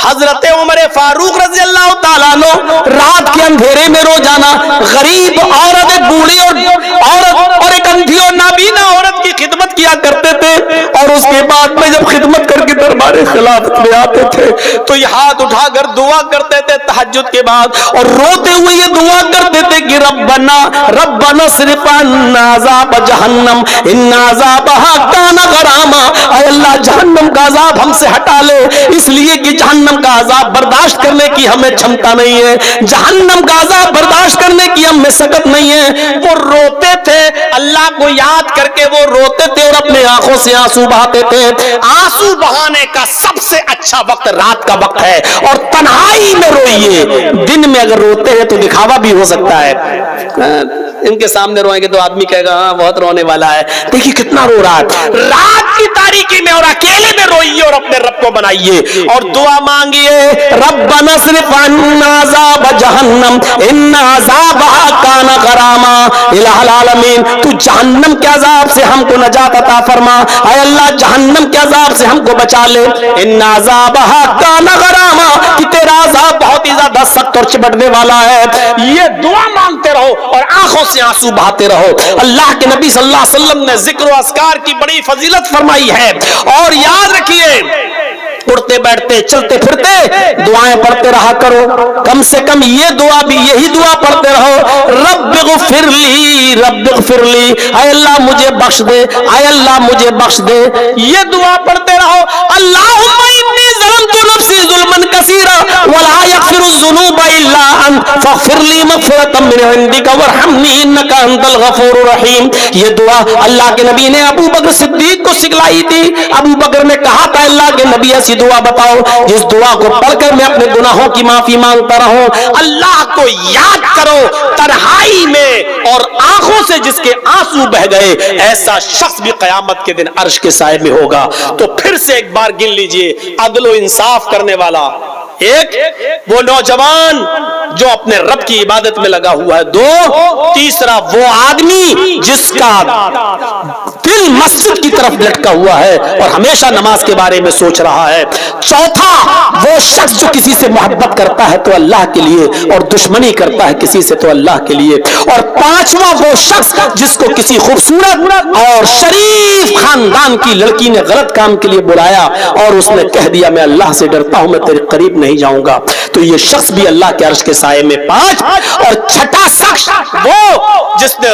[SPEAKER 1] حضرت عمر فاروق رضی اللہ تعالیٰ عنہ رات کے اندھیرے میں روزانہ غریب عورت, ایک بوڑھی عورت اور ایک اندھی اور نابینا عورت کی خدمت کیا کرتے تھے, اور اس کے بعد میں جب خدمت کر کے دربار خلافت میں آتے تھے تو یہ ہاتھ اٹھا کر دعا کرتے تھے تہجد کے بعد, اور روتے ہوئے یہ دعا کرتے تھے کہ ربنا اصرف عنا عذاب جہنم ان عذابها کان غراما. اے اللہ جہنم کا عذاب ہم سے ہٹا لے, اس لیے کہ جہنم کا عذاب برداشت کرنے کی ہمیں چھمتا نہیں ہے, جہنم کا عذاب برداشت کرنے کی ہم میں سکت نہیں ہے. وہ روتے تھے اللہ کو یاد کر کے, وہ روتے تھے اور اپنے آنکھوں سے آنسو بہاتے تھے. آنسو بہانے کا سب سے اچھا وقت رات کا وقت ہے, اور تنہائی میں روئیے. دن میں اگر روتے ہیں تو دکھاوا بھی ہو سکتا ہے, ان کے سامنے روئیں گے تو آدمی کہے گا ہاں بہت رونے والا ہے. دیکھیے کتنا رو رہا ہے. رات کی تاریکی میں اور اکیلے میں روئیے اور اپنے رب کو بنائیے اور دعا مانگیے, ربنا اصرف عنا عذاب جہنم ان عذابها کان غراما. الہ العالمین تو جہنم کے عذاب سے ہم کو نجات عطا فرما. اے اللہ جہنم کے عذاب سے ہم کو بچا لے. ان عذابها کان غراما, کہ تیرا عذاب بہت ہی زیادہ سخت اور چپٹنے والا ہے. یہ دعا مانگتے رہو اور آنکھوں سے آنسو بہاتے رہو. اللہ کے نبی صلی اللہ علیہ وسلم نے ذکر و اذکار کی بڑی فضیلت فرمائی ہے, اور یاد رکھیے اٹھتے بیٹھتے چلتے پھرتے دعائیں پڑھتے رہا کرو. کم سے کم یہ دعا بھی, یہی دعا پڑھتے رہو, رب اغفر لی رب اغفر لی, اے اللہ مجھے بخش دے, اے اللہ مجھے بخش دے. یہ دعا پڑھتے رہو. اللہم انی ظلمت نفسی ظلما کثیرا ولا یغفر الذنوب الا انت فاغفر لی مغفرۃ من عندک وارحمنی انک انت الغفور الرحیم. یہ دعا اللہ کے نبی نے ابو بکر صدیق کو سکھلائی تھی. ابو بکر نے کہا تھا اللہ کے نبی ایسی دعا بتاؤ جس دعا کو پڑھ کر میں اپنے گناہوں کی معافی مانگتا رہوں. اللہ کو یاد کرو تنہائی میں اور آنکھوں سے جس کے آنسو بہ گئے, ایسا شخص بھی قیامت کے دن عرش کے سائے میں ہوگا. تو پھر سے ایک بار گن لیجئے, عدل و انصاف کرنے والا ایک, وہ نوجوان جو اپنے رب کی عبادت میں لگا ہوا ہے, 2, تیسرا وہ آدمی جس کا دل مسجد کی طرف لٹکا ہوا ہے اور ہمیشہ نماز کے بارے میں سوچ رہا ہے, 4 وہ شخص جو کسی سے محبت کرتا ہے تو اللہ کے لیے اور دشمنی کرتا ہے کسی سے تو اللہ کے لیے, اور 5واں وہ شخص جس کو کسی خوبصورت اور شریف خاندان کی لڑکی نے غلط کام کے لیے بلایا اور اس نے کہہ دیا میں اللہ سے ڈرتا ہوں, میں تیرے قریب نہیں جاؤں گا. تو یہ شخص بھی اللہ کے عرش کے سائے میں 5. اور 6واں شخص وہ جس نے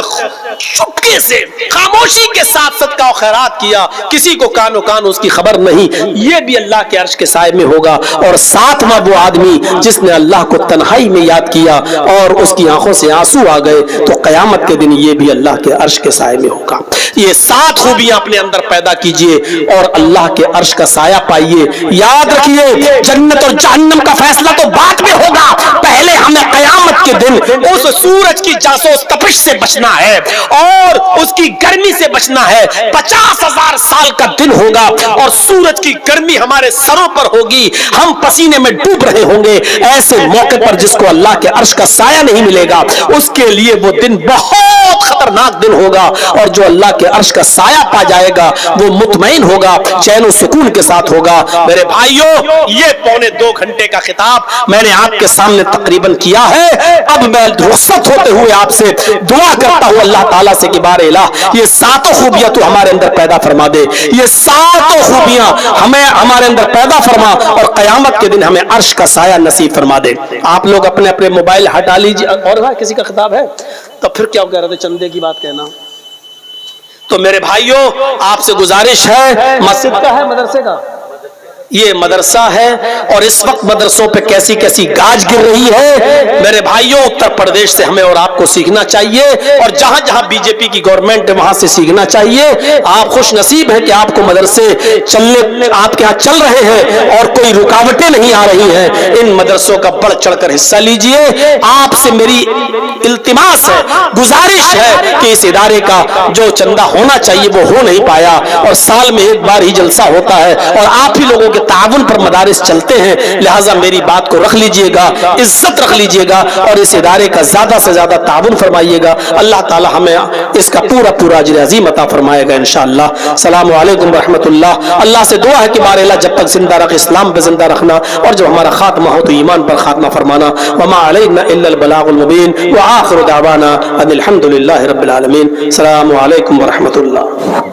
[SPEAKER 1] چپکے سے خاموشی کے ساتھ صدقہ و خیرات کیا, کسی کو کانو کان اس کی خبر نہیں, یہ بھی اللہ کے عرش کے سائے میں ہوگا. اور 7واں وہ آدمی جس نے اللہ کو تنہائی میں یاد کیا اور اس کی آنکھوں سے آنسو آ گئے, تو قیامت کے دن یہ بھی اللہ کے عرش کے سائے میں ہوگا. یہ 7 خوبیاں اپنے اندر پیدا کیجئے اور اللہ کے عرش کا سایہ پائیے. یاد رکھیے جنت اور جہنم کا فیصلہ تو بعد میں ہوگا, پہلے ہمیں قیامت کے دن اس سورج کی جاسوس تپش سے بچنا ہے اور اس کی گرمی سے بچنا ہے. 50,000 سال کا دن ہوگا اور سورج کی گرمی ہمارے سروں پر ہوگی, ہم پسینے میں ڈوب رہے ہوں گے. ایسے موقع پر جس کو اللہ کے عرش کا سایہ نہیں ملے گا اس کے لیے وہ دن بہت خطرناک دن ہوگا, اور جو اللہ کے عرش کا سایہ پا جائے گا وہ مطمئن ہوگا, چین و سکون کے ساتھ ہوگا. میرے بھائیوں, یہ 2.25 گھنٹے کا خطاب میں نے آپ کے سامنے تقریباً کیا ہے. اب میں رخصت ہوتے ہوئے آپ سے دعا کرتا ہوں اللہ تعالیٰ سے کہ بار الہ یہ 7 خوبیاں تو ہمارے اندر پیدا فرما دے, یہ 7 خوبیاں ہمیں ہمارے اندر پیدا فرما اور قیامت کے دن ہمیں عرش کا سایہ نصیب فرما دے. آپ لوگ اپنے اپنے موبائل ہٹا لیجیے. اور کسی کا خطاب ہے تو پھر کیا کہہ رہے تھے, چندے کی بات کہنا. تو میرے بھائیوں آپ سے گزارش ہے, مسجد کا ہے مدرسے کا, یہ مدرسہ ہے اور اس وقت مدرسوں پہ کیسی کیسی گاج گر رہی ہے. میرے بھائیوں اتر پردیش سے ہمیں اور آپ کو سیکھنا چاہیے اور جہاں جہاں بی جے پی کی گورنمنٹ ہے وہاں سے سیکھنا چاہیے. آپ خوش نصیب ہیں کہ آپ کو مدرسے چلنے آپ کے ہاں چل رہے ہیں اور کوئی رکاوٹیں نہیں آ رہی ہیں. ان مدرسوں کا بڑھ چڑھ کر حصہ لیجئے. آپ سے میری التماس ہے, گزارش ہے کہ اس ادارے کا جو چندہ ہونا چاہیے وہ ہو نہیں پایا اور سال میں ایک بار ہی جلسہ ہوتا ہے اور آپ ہی لوگوں کے تعاون پر مدارس چلتے ہیں. لہٰذا میری بات کو رکھ لیجئے گا, عزت رکھ لیجئے گا اور اس ادارے کا زیادہ سے زیادہ تعاون فرمائیے گا. اللہ تعالی ہمیں اس کا پورا پورا اجر عظیم عطا فرمائے گا انشاءاللہ. السلام علیکم ورحمۃ اللہ. اللہ سے دعا ہے کہ بار اللہ جب تک زندہ رکھ اسلام پہ زندہ رکھنا اور جب ہمارا خاتمہ ہو تو ایمان پر خاتمہ فرمانا. وما علینا الا البلاغ المبین وآخر دعوانا ان الحمد للہ رب العالمین. السلام علیکم ورحمۃ اللہ.